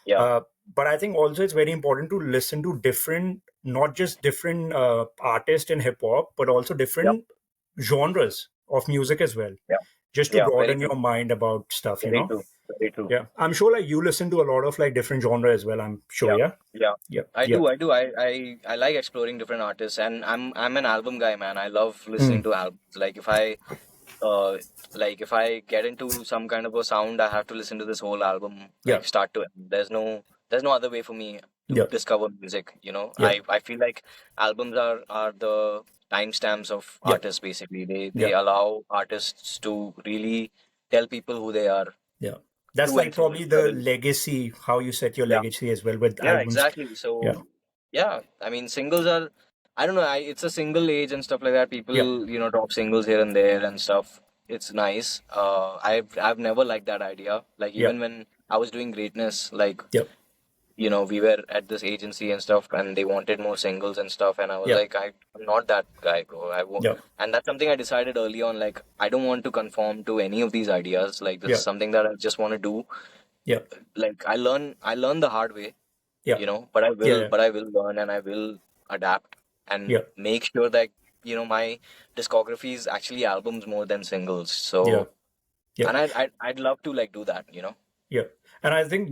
yeah, Uh, but I think also it's very important to listen to different, not just different artists in hip hop, but also yeah, different genres of music as well, yeah, just to yeah, very broaden true, your mind about stuff, very true, very true. Yeah. I'm sure like you listen to a lot of like different genre as well. I'm sure. Yeah, Yeah. yeah. Yeah. I Yeah. do, I do. I like exploring different artists, and I'm an album guy, man. I love listening Mm. to albums. Uh like if I get into some kind of a sound, I have to listen to this whole album, Yeah. like start to end. There's no other way for me to Yeah. discover music, Yeah. I feel like albums are the timestamps of Yeah. artists, basically. They Yeah. allow artists to really tell people who they are Yeah. That's through and like through. probably the legacy, how you set your Yeah, legacy as well with yeah, albums. exactly. Yeah. So yeah, I mean, singles are, I don't know, it's a single age and stuff like that. Yeah. People, drop singles here and there and stuff. It's nice. I've never liked that idea. Like Yeah. even when I was doing Greatness, like, Yeah. we were at this agency and stuff, and they wanted more singles and stuff, and I was Yeah. like, I'm not that guy, bro. Yeah. And that's something I decided early on. Like, I don't want to conform to any of these ideas. Like, this is Yeah. something that I just want to do. Yeah. Like, I learn the hard way, Yeah. but I Yeah. will Yeah. but I will learn, and I will adapt and Yeah. make sure that my discography is actually albums more than singles. Yeah. So, Yeah. and I'd love to like do that. Yeah. And I think,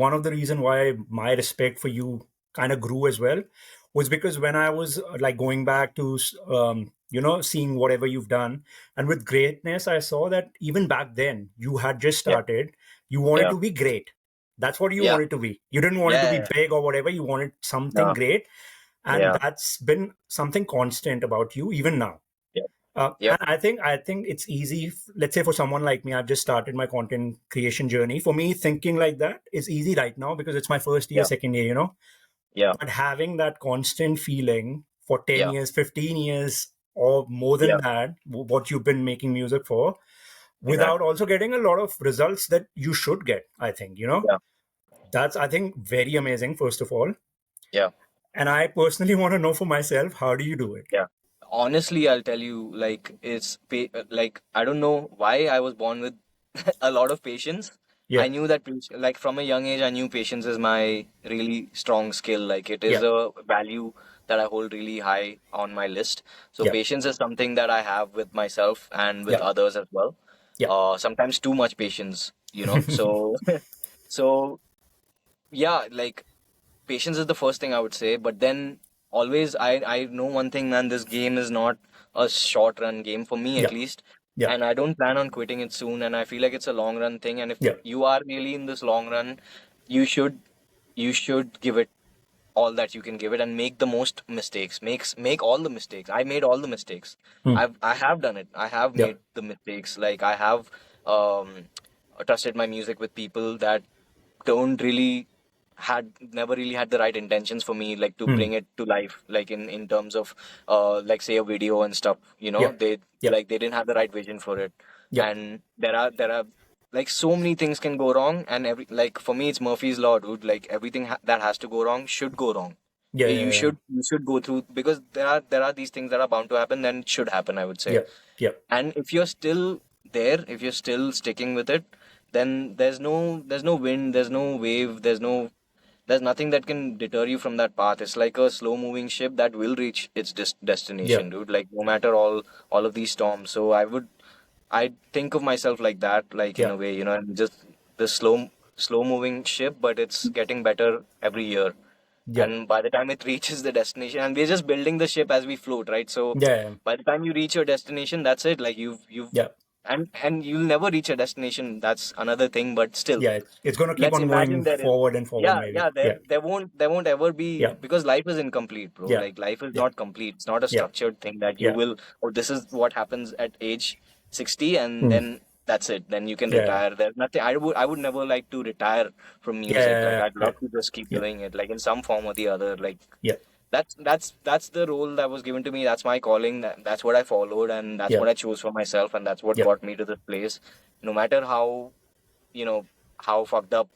one of the reason why my respect for you kind of grew as well was because when I was like going back to, seeing whatever you've done, and with greatness, I saw that even back then you had just Yeah, started, you wanted yeah, to be great. That's what you yeah, wanted to be. You didn't want it to be yeah, big or whatever. You wanted something yeah, great. And yeah, that's been something constant about you even now. yeah, And yep, I think it's easy. Let's say for someone like me, I've just started my content creation journey. For me, thinking like that is easy right now because it's my first year, yeah, second year. yeah, But having that constant feeling for 10 yeah, years, 15 years, or more than yeah, that, what you've been making music for, without exactly, also getting a lot of results that you should get. I think yeah, that's I think very amazing. First of all, yeah, and I personally want to know for myself, how do you do it? yeah. Honestly, I'll tell you, like, like, I don't know why I was born with a lot of patience. Yeah, I knew that, like, from a young age, I knew patience is my really strong skill. Like, it is yeah, a value that I hold really high on my list. So Yeah. patience is something that I have with myself and with Yeah. others as well. Yeah. Sometimes too much patience, you know. So so yeah, like patience is the first thing I would say. But then always I know one thing, man. This game is not a short run game for me, at Yeah. least, Yeah. and I don't plan on quitting it soon. And I feel like it's a long run thing. And if Yeah. you are really in this long run, you should give it all that you can give it and make the most mistakes. Make all the mistakes. I made all the mistakes. Hmm. I have done it. I have Yeah. made the mistakes. Like I have um trusted my music with people that don't really had never really had the right intentions for me, like to Hmm. bring it to life, like in terms of like say a video and stuff, Yeah. they Yeah. like they didn't have the right vision for it. Yeah. And there are like so many things can go wrong, and every like for me it's Murphy's law, dude. Like everything that has to go wrong should go wrong. Yeah. You Yeah. should go through, because there are these things that are bound to happen, then it should happen, I would say. Yeah. Yeah. And if you're still there, if you're still sticking with it, then there's no wind, there's no wave, there's nothing that can deter you from that path. It's like a slow moving ship that will reach its Yeah. destination, dude. Like no matter all of these storms. So I think of myself like that, like in Yeah. a way, and just the slow moving ship, but it's getting better every year. Yeah. And by the time it reaches the destination, and we're just building the ship as we float, right? So Yeah. by the time you reach your destination, that's it. Like you've Yeah. and you'll never reach a destination. That's another thing, but still, Yeah. It's gonna keep let's on imagine going there is. forward and forward, Yeah, maybe. yeah, there Yeah. there won't ever be, Yeah. because life is incomplete, bro. Yeah. Like life is Yeah. not complete. It's not a Yeah. structured thing that you Yeah. will, or this is what happens at age 60, and Hmm. then that's it. Then you can Yeah. retire. There's nothing. I would never like to retire from Yeah. music. Like Yeah. I'd Yeah. love to just keep Yeah. doing it, like in some form or the other. Like Yeah. that's the role that was given to me. That's my calling. That's what I followed, and that's Yeah. what I chose for myself, and that's what Yeah. got me to this place. No matter how, you know how fucked up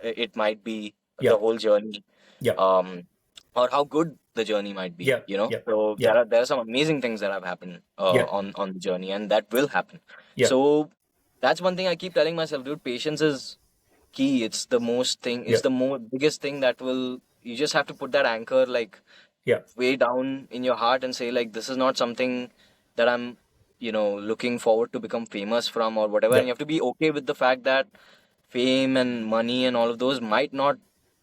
it might be, Yeah. the whole journey, Yeah. um or how good the journey might be, Yeah. Yeah. so Yeah. there are some amazing things that have happened Yeah. on the journey, and that will happen. Yeah. So that's one thing I keep telling myself, dude. Patience is key. Yeah. It's the more biggest thing that will, you just have to put that anchor, like Yeah. way down in your heart, and say, like, this is not something that I'm looking forward to become famous from, or whatever. And Yeah. you have to be okay with the fact that fame and money and all of those might not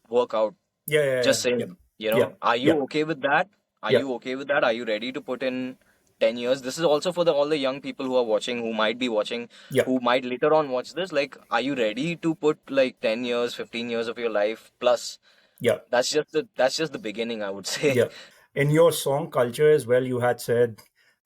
work out. Yeah. Yeah. Just Yeah. saying, Yeah. are Yeah. you okay with that? Are Yeah. you okay with that? Are you ready to put in 10 years? This is also for the all the young people who are watching, who might be watching, Yeah. who might later on watch this. Like, are you ready to put like 10 years, 15 years of your life plus? Yeah. That's just the beginning, I would say. Yeah. In your song culture as well, you had said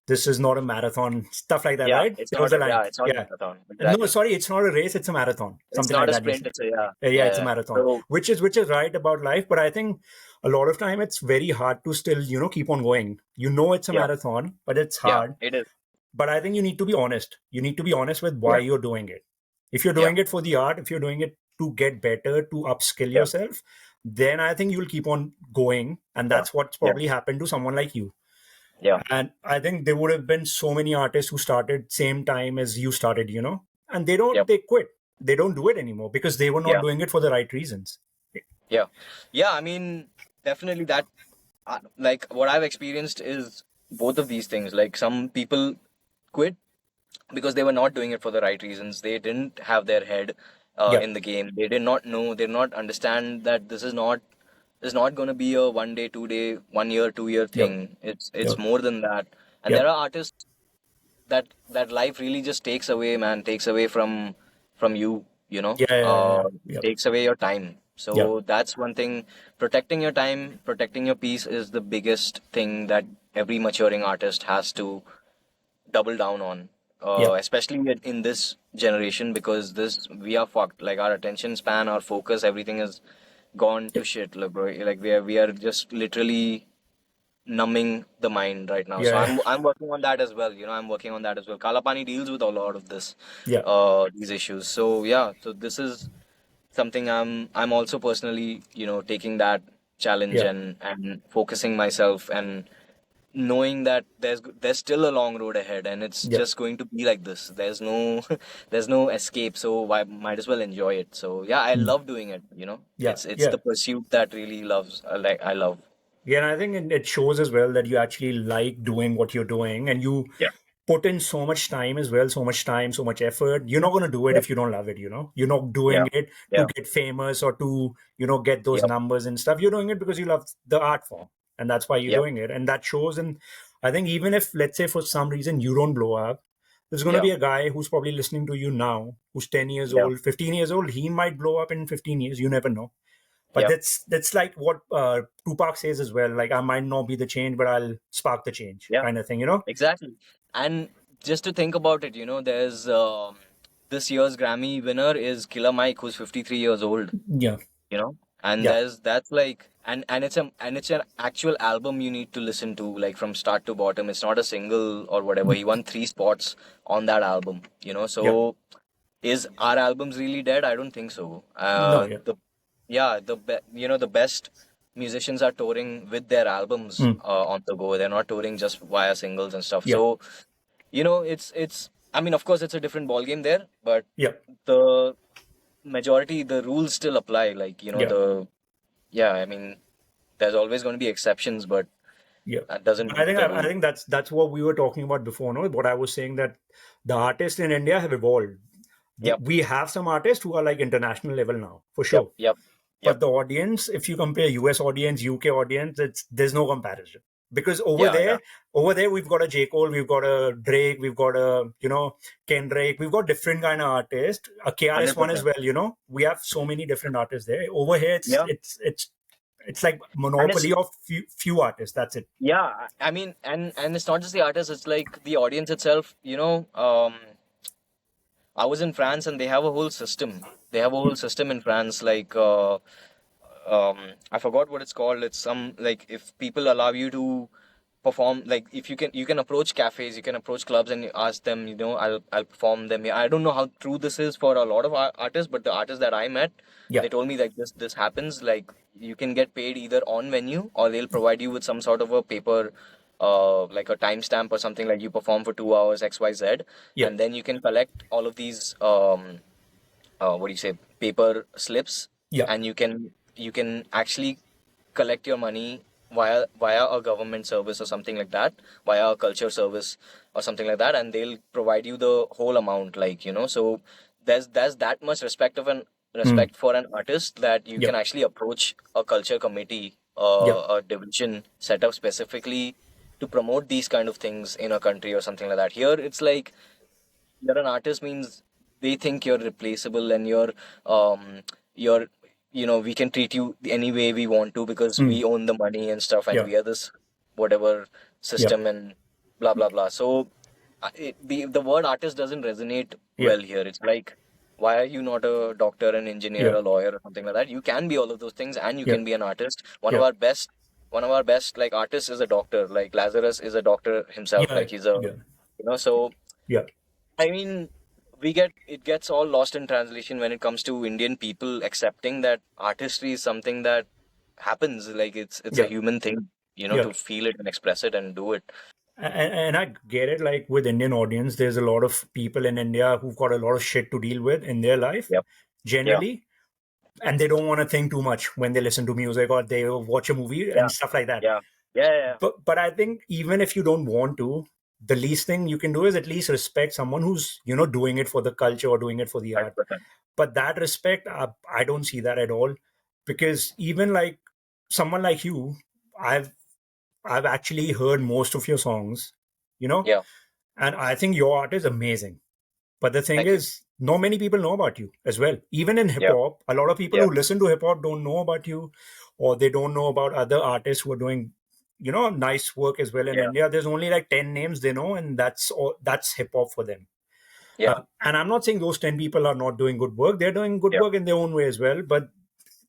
this is not a marathon, stuff like that, Yeah, right? There was a line. it's not a Yeah. marathon. No, Exactly. sorry, it's not a race, it's a marathon. It's Something not like a that you sprint, said. it's a, yeah. Yeah, Yeah, it's a yeah. marathon. So Which is right about life, but I think a lot of time it's very hard to still, keep on going. You know it's a yeah, marathon, but it's yeah, hard. it is. But I think you need to be honest. You need to be honest with why Yeah, you're doing it. If you're yeah, doing it for the art, if you're doing it to get better, to upskill yeah, yourself, then I think you'll keep on going. And yeah, that's what's yeah, probably happened to someone like you. yeah, And I think there would have been so many artists who started same time as you started, and they don't, yeah, they quit. They don't do it anymore because they were not yeah, doing it for the right reasons. yeah. Yeah, I mean, definitely that, like what I've experienced is both of these things. Like some people quit because they were not doing it for the right reasons. They didn't have their head Yeah. in the game. They did not know. They did not understand that this is not going to be a 1 day, 2 day, 1 year, 2 year Yeah. thing. It's Yeah. it's more than that. And Yeah. there are artists that life really just takes away, man. Takes away from you. Yeah. Yeah. Yeah. Takes away your time. Yeah. So that's one thing. Protecting your time, protecting your peace is the biggest thing that every maturing artist has to double down on, Yeah. especially in this generation, because this we are fucked. Like our attention span, our focus, everything is gone Yeah. to shit, like, bro. Like we are just literally numbing the mind right now. So Yeah. I'm working on that as well. I'm working on that as well. Kaala Paani deals with a lot of Yeah. these issues. So yeah, so this is something I'm also personally taking that challenge, Yeah. and focusing myself, and knowing that there's still a long road ahead, and it's Yeah. just going to be like this. There's no there's no escape, so why might as well enjoy it. So yeah, I Mm. love doing it. Yeah. It's Yeah. the pursuit that really loves, like I love. Yeah, and I think it shows as well that you actually like doing what you're doing, and you Yeah. put in so much time as well, so much time, so much effort. You're not going to do it Yep. if you don't love it, you know? You're not Yeah. doing it to Yeah. get famous or to, get those Yep. numbers and stuff. You're doing it because you love the art form, and that's why you're Yep. doing it. And that shows. And I think even if, let's say, for some reason you don't blow up, there's going to Yeah. be a guy who's probably listening to you now, who's 10 years Yeah. old, 15 years old. He might blow up in 15 years. You never know. But Yep. that's like what Tupac says as well. Like, I might not be the change, but I'll spark the change, Yeah. kind of thing, you know? Exactly. And just to think about it, there's this year's Grammy winner is Killer Mike, who's 53 years old. Yeah, And yeah, that's like, and it's an actual album you need to listen to, like from start to bottom. It's not a single or whatever. He won 3 spots on that album. yeah. So is our albums really dead? I don't think so. No, yeah. The Yeah, the best musicians are touring with their albums Mm, on the go. They're not touring just via singles and stuff. yeah, So it's I mean, of course, it's a different ball game there, but yeah, the the rules still apply. Like, yeah, yeah, I mean, there's always going to be exceptions, but yeah. that doesn't I beat think the I rule. think that's what we were talking about before. No, what I was saying, that the artists in India have evolved. Yep, We have some artists who are like international level now, for yep, sure. yep, yep. But the audience, if you compare US audience, UK audience, there's no comparison. Because Yeah, yeah, over there we've got a J. Cole, we've got a Drake, we've got a Kendrick, we've got different kind of artists. A KRS One as 100%. well, We have so many different artists there. Over here Yeah, it's like and it's monopoly of few artists. That's it. yeah. I mean, and it's not just the artist; it's like the audience itself. I was in France, and they have a whole system. They have a whole system in France, like I forgot what it's called. It's some, like, if people allow you to perform, like, if you can approach cafes, you can approach clubs, and you ask them, I'll perform them here. I don't know how true this is for a lot of artists, but the artists that I met, Yeah, they told me, like, this happens. Like, you can get paid either on venue, or they'll provide you with some sort of a paper, like a timestamp or something, like you perform for 2 hours XYZ, yeah, and then you can collect all of these what do you say, paper slips, yeah, and you can actually collect your money via a government service or something like that, via a culture service or something like that, and they'll provide you the whole amount, like, so there's that much mm, respect for an artist, that you yeah, can actually approach a culture committee, yeah, a division set up specifically to promote these kind of things in a country or something like that. Here it's like, you're an artist means they think you're replaceable, and you're we can treat you any way we want to, because mm, we own the money and stuff, and yeah, we are this whatever yeah, system, and blah blah blah. So the word artist doesn't resonate yeah, well here. It's like, why are you not a doctor, an engineer, yeah, a lawyer, or something like that? You can be all of those things, and you yeah, can be an artist. yeah, One of our best, like, artists is a doctor. Like, Lazarus is a doctor himself. yeah, Like, he's a, yeah, so yeah. I mean, it gets all lost in translation when it comes to Indian people accepting that artistry is something that happens. Like, it's a Yeah. human thing, Yeah. to feel it and express it and do it. And I get it. Like, with Indian audience, there's a lot of people in India who've got a lot of shit to deal with in their life, Yep. Yeah. generally, and they don't want to think too much when they listen to music or they watch a movie Yeah. and stuff like that. Yeah. Yeah. Yeah. But I think even if you don't want to, the least thing you can do is at least respect someone who's doing it for the culture or doing it for the art. 100%. But that respect, I don't see that at all, because even like someone like you, I've I've actually heard most of your songs, you know, Yeah. and I think your art is amazing. But the thing Thank you. is, not many people know about you as well. Even in hip Yeah. hop, a lot of people Yeah. who listen to hip hop don't know about you, or they don't know about other artists who are doing, nice work as well in Yeah. India. There's only like 10 names they know, and that's all. That's hip hop for them. Yeah. And I'm not saying those 10 people are not doing good work. They're doing good Yeah. work in their own way as well. But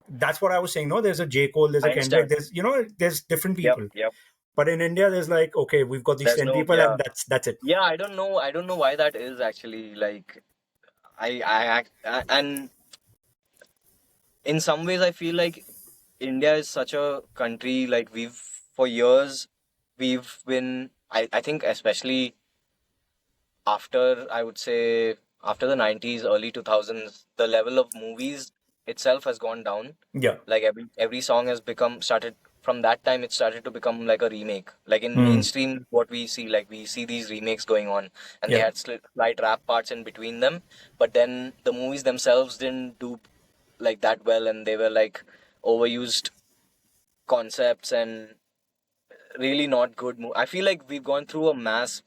that's what I was saying. No, there's a J. Cole, there's I a Kendrick, understand. there's different Yep. people. Yep. But in India, there's like, okay, we've got these There's 10 no, people, yeah. and that's it. Yeah. I don't know. I don't know why that is actually. Like, and in some ways, I feel like India is such a country, like, for years, we've been, I think, especially after, I would say, after the 90s, early 2000s, the level of movies itself has gone down. Yeah. Like, every song has become started from that time it started to become like a remake. Like in Mm. mainstream, what we see, like we see these remakes going on, and they Yeah. had slight rap parts in between them. But then the movies themselves didn't do like that well, and they were like overused concepts and really not good. I feel like we've gone through a mass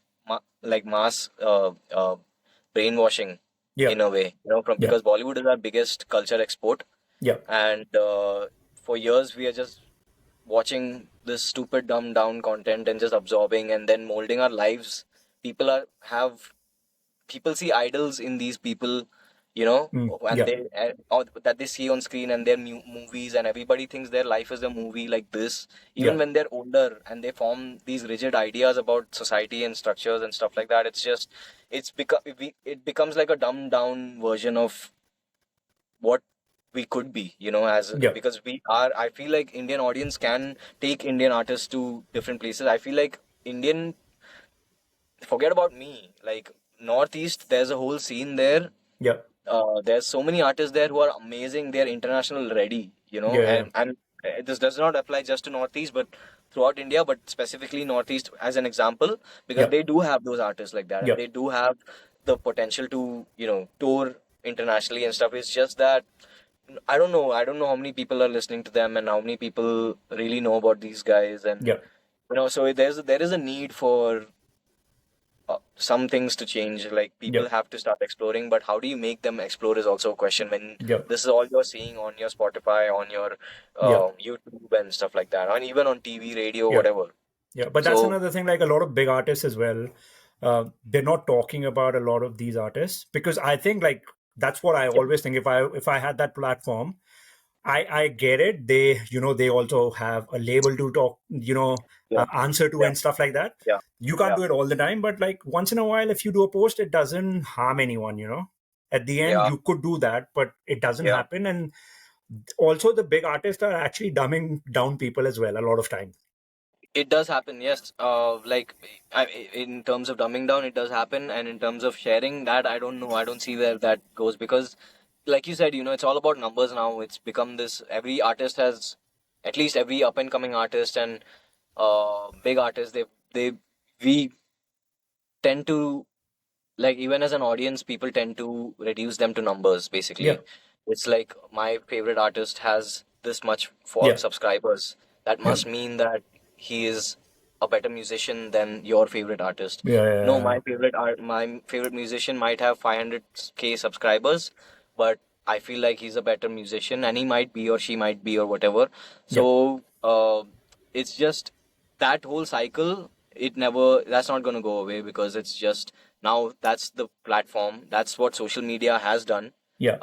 brainwashing Yeah. in a way, from Yeah. because Bollywood is our biggest culture export, Yeah. and for years we are just watching this stupid dumbed down content and just absorbing and then molding our lives. People are have people see idols in these people, Mm. and Yeah. they or that they see on screen and their movies, and everybody thinks their life is a movie like this. Even Yeah. when they're older and they form these rigid ideas about society and structures and stuff like that, it becomes like a dumbed down version of what we could be, as Yeah. because we are. I feel like Indian audience can take Indian artists to different places. I feel like Indian forget about me. Like Northeast, there's a whole scene there. Yeah. There's so many artists there who are amazing. They're international ready, Yeah. Yeah. and this does not apply just to Northeast, but throughout India, but specifically Northeast as an example, because Yeah. they do have those artists like that, and Yeah. they do have the potential to tour internationally and stuff. It's just that I don't know how many people are listening to them and how many people really know about these guys, and Yeah. so there is a need for some things to change. Like Yeah. people have to start exploring, but how do you make them explore is also a question when Yeah. this is all you're seeing on your Spotify, on your Yeah. YouTube and stuff like that, and even on TV, radio, Yeah. whatever. Yeah, but that's So another thing. Like a lot of big artists as well, they're not talking about a lot of these artists because I think like that's what I yeah, always think. If I had that platform, I get it. They also have a label to talk, yeah, answer to yeah, and stuff like that. yeah, You can't yeah, do it all the time, but like once in a while, if you do a post, it doesn't harm anyone. At the end, yeah, you could do that, but it doesn't yeah. happen. And also, the big artists are actually dumbing down people as well a lot of time. It does happen, yes. Like in terms of dumbing down, it does happen, and in terms of sharing that, I don't know. I don't see where that goes because, like you said, it's all about numbers now. It's become this. Every artist has, at least every up and coming artist and big artist. We tend to, like, even as an audience, people tend to reduce them to numbers. Yeah, Basically, it's like my favorite artist has this much for yeah, subscribers. That yeah, must mean that he is a better musician than your favorite artist. yeah, No, yeah, my favorite musician might have 500K subscribers, but I feel like he's a better musician, and he might be, or she might be, or whatever. yeah, So it's just that whole cycle. That's not going to go away because it's just now that's the platform. That's what social media has done. yeah,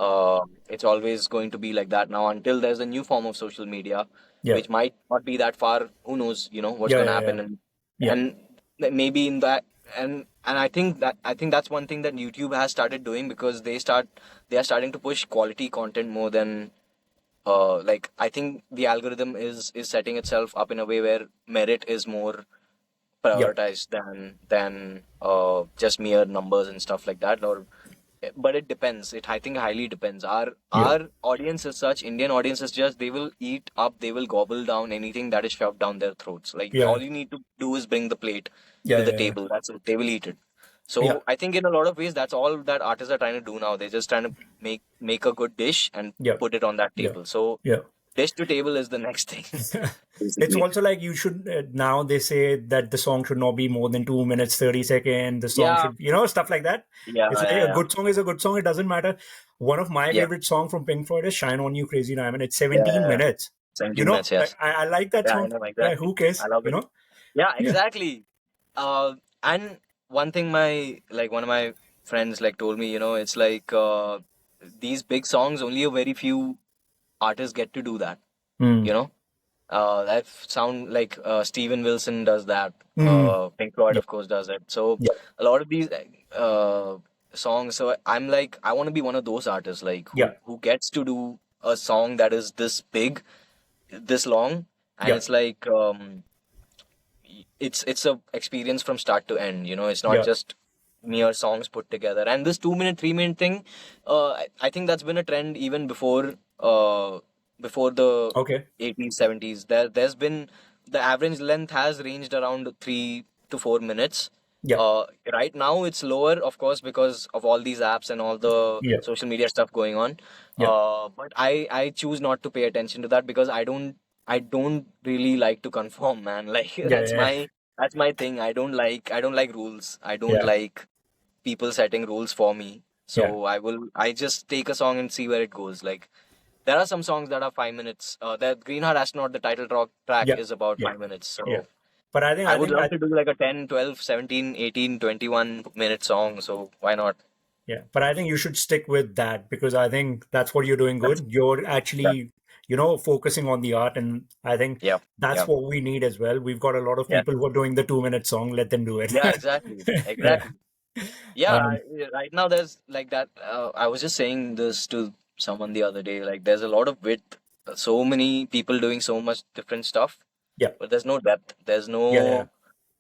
It's always going to be like that now until there's a new form of social media, yeah, which might not be that far. Who knows? What's yeah, going to yeah, yeah, happen, and yeah, and maybe in that, and I think that's one thing that YouTube has started doing because they are starting to push quality content more than like I think the algorithm is setting itself up in a way where merit is more yeah, prioritized than just mere numbers and stuff like that. Or but it depends. I think highly depends. our yeah, our audience is such. Indian audience is just, they will eat up, they will gobble down anything that is shoved down their throats. Like yeah, all you need to do is bring the plate yeah, to the yeah, table. That's it. They will eat it. yeah, So I think in a lot of ways that's all that artists are trying to do now. They're just trying to make a good dish and yeah, put it on that yeah, table. So yeah. dish to table is the next thing, It's basically. also like you should now they say that the song should not be more than 2 minutes 30 seconds. The song Yeah, should stuff like that. yeah, It's like yeah, a yeah, good song is a good song. It doesn't matter. One of my yeah, favorite song from Pink Floyd is "Shine on You, Crazy Diamond." It's yeah, 17 yeah, yeah. minutes. 17 minutes, I, yes. I I like that Yeah, I song. know Yeah, exactly. who cares? I love it. Yeah, Yeah, exactly. And one thing one of my friends like told me, it's like these big songs, only a very few artists get to do that. mm. You know, that sound like Steven Wilson does that. Mm. Pink Floyd, Yeah, of course, does it. So yeah, a lot of these songs. So I'm like, I want to be one of those artists, like yeah, who gets to do a song that is this big, this long, and yeah, it's like it's a experience from start to end. It's not yeah, just mere songs put together. And this 2 minute 3 minute thing, I think that's been a trend even before before the Okay. 80s, 70s. There's been the average length has ranged around 3 to 4 minutes. Yeah. Right now it's lower, of course, because of all these apps and all the Yeah. social media stuff going on. Yeah. But I choose not to pay attention to that because I don't really like to conform, man. Like Yeah. Yeah. that's my thing. I don't like rules. I don't Yeah. like people setting rules for me. Yeah. So I just take a song and see where it goes. Like there are some songs that are 5 minutes. That Green Heart Astronaut, the title track Yeah. is about Yeah. 5 minutes. Yeah. So But I think I I would think love I to do like a 10, 12, 17, 18, 21 minute song. So why not? yeah. But I think you should stick with that because I think that's what you're doing That's, good. You're yeah, actually, focusing on the art, and I think yeah, that's yeah, what we need as well. We've got a lot of yeah, people who are doing the 2 minute song. Let them do it. yeah, exactly, Yeah. exactly. Yeah, Um, right now there's like that. I was just saying this to someone the other day. Like there's a lot of width. So many people doing so much different stuff, yeah. but there's no depth. Yeah. Yeah.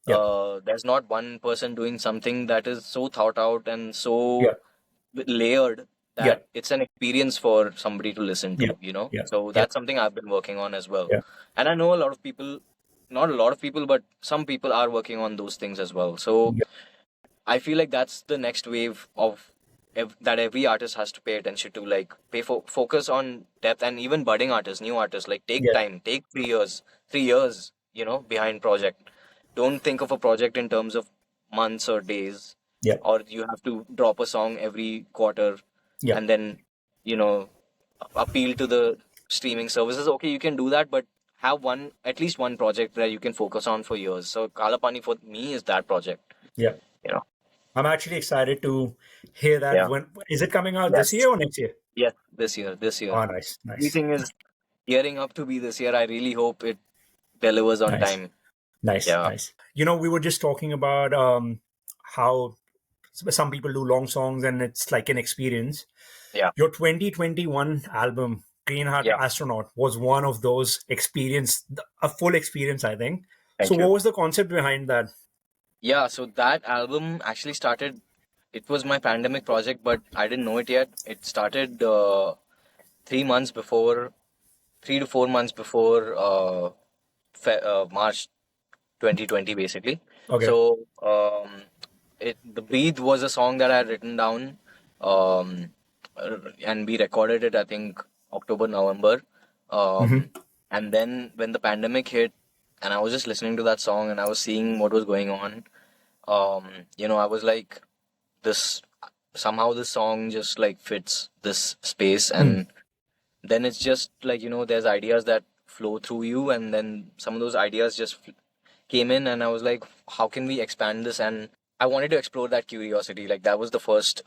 Yeah. There's not one person doing something that is so thought out and so Yeah. layered Yeah. that it's an experience for somebody to listen Yeah. to, you know? Yeah. So Yeah. that's something I've been working on as well. Yeah. And I know a lot of people, not a lot of people, but some people are working on those things as well. So Yeah. I feel like that's the next wave of that every artist has to pay attention to, like focus on depth, and even budding artists, new artists, like take Yeah. time, take 3 years, 3 years, behind project. Don't think of a project in terms of months or days, Yeah. or you have to drop a song every quarter Yeah. and then, you know, appeal to the streaming services. Okay, you can do that, but have at least one project that you can focus on for years. So Kaala Paani for me is that project, Yeah. you know. I'm actually excited to hear that. Yeah. When is it coming out, this Yes. year or next year? Yes, this year, this year. Oh, nice, nice, Everything is gearing up to be this year. I really hope it delivers on nice, time. nice, Yeah, nice. We were just talking about how some people do long songs and it's like an experience. yeah, Your 2021 album, Green Heart yeah. Astronaut, was one of those experience, a full experience, I think. So, Thank what you. was the concept behind that? Yeah, so that album actually started, it was my pandemic project, but I didn't know it yet. It started 3 months before, 3 to 4 months before March 2020, basically. Okay. So, the Breathe was a song that I had written down, um, and we recorded it, I think, October, November. Um, Hmm. and then when the pandemic hit, and I was just listening to that song and I was seeing what was going on, I was like, this somehow this song just like fits this space, and then it's just like, there's ideas that flow through you, and then some of those ideas just came in, and I was like, how can we expand this? And I wanted to explore that curiosity. Like that was the first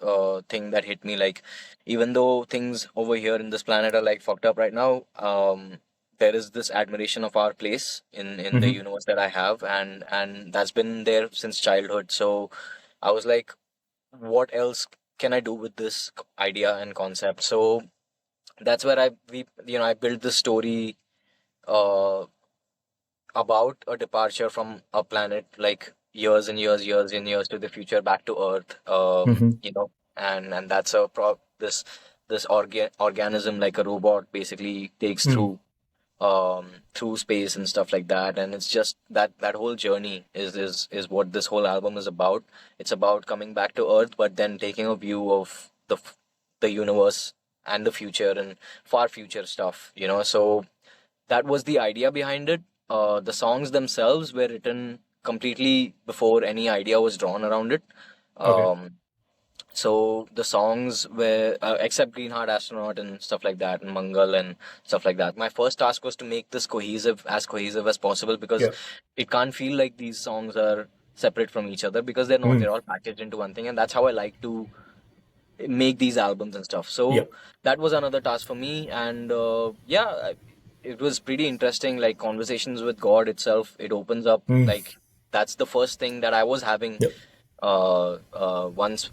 thing that hit me. Like even though things over here in this planet are like fucked up right now, there is this admiration of our place in the Hmm. universe that I have, and that's been there since childhood. So I was like, what else can I do with this idea and concept? So that's where I built this story uh, about a departure from a planet, like years and years, years and years to the future, back to Earth. Hmm. And that's this organism, like a robot, basically takes Hmm. through space and stuff like that. And it's just that whole journey is what this whole album is about. It's about coming back to Earth, but then taking a view of the universe and the future and far future stuff. So that was the idea behind it. The songs themselves were written completely before any idea was drawn around it. Okay. Um, so the songs were, except Green Heart Astronaut and stuff like that, and Mangal and stuff like that. My first task was to make this cohesive as possible, because Yeah. it can't feel like these songs are separate from each other, because they're not. Mm. They're all packaged into one thing, and that's how I like to make these albums and stuff. Yeah. So that was another task for me, and it was pretty interesting. Like conversations with God itself, it opens up. Mm. Like that's the first thing that I was having Yeah. once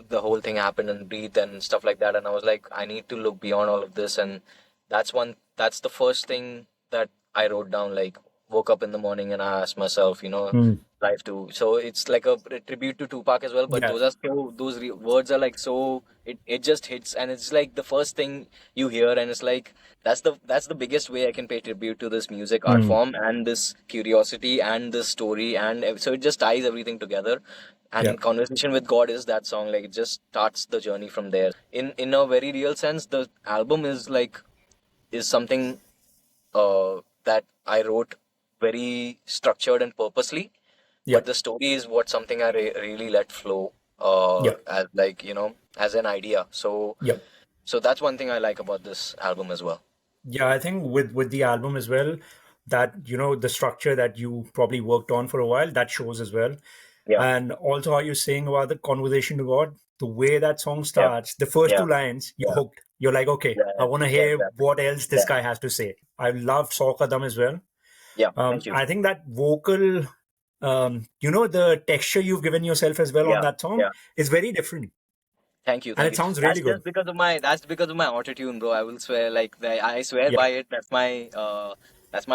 the whole thing happened and Breathe and stuff like that, and I was like, I need to look beyond all of this, and that's the first thing that I wrote down. Like, woke up in the morning and I asked myself, Hmm. life to. So it's like a tribute to Tupac as well. But Yeah. those are so those words are like so it just hits, and it's like the first thing you hear, and it's like that's the biggest way I can pay tribute to this music art Hmm. form and this curiosity and this story, and so it just ties everything together. Yeah. And Conversation with God is that song, like it just starts the journey from there. In a very real sense, the album is something that I wrote very structured and purposely, Yeah. but the story is what something I really let flow Yeah. as like as an idea. So Yeah. that's one thing I like about this album as well. Yeah, I think with the album as well, that the structure that you probably worked on for a while, that shows as well. Yeah, And also, are you saying about the conversation to God, the way that song yeah, starts, the first yeah, two lines, you're yeah, hooked. You're like, okay, yeah, I want to yeah, hear exactly. what else this Yeah, guy has to say. I love Saw Kadam as well. yeah. Thank you. I think that vocal, the texture you've given yourself as well on Yeah, that song yeah. is very different, Thank you, and thank it you. sounds That's really just good. because of my auto tune, bro. I will swear, like I swear Yeah, by it. That's my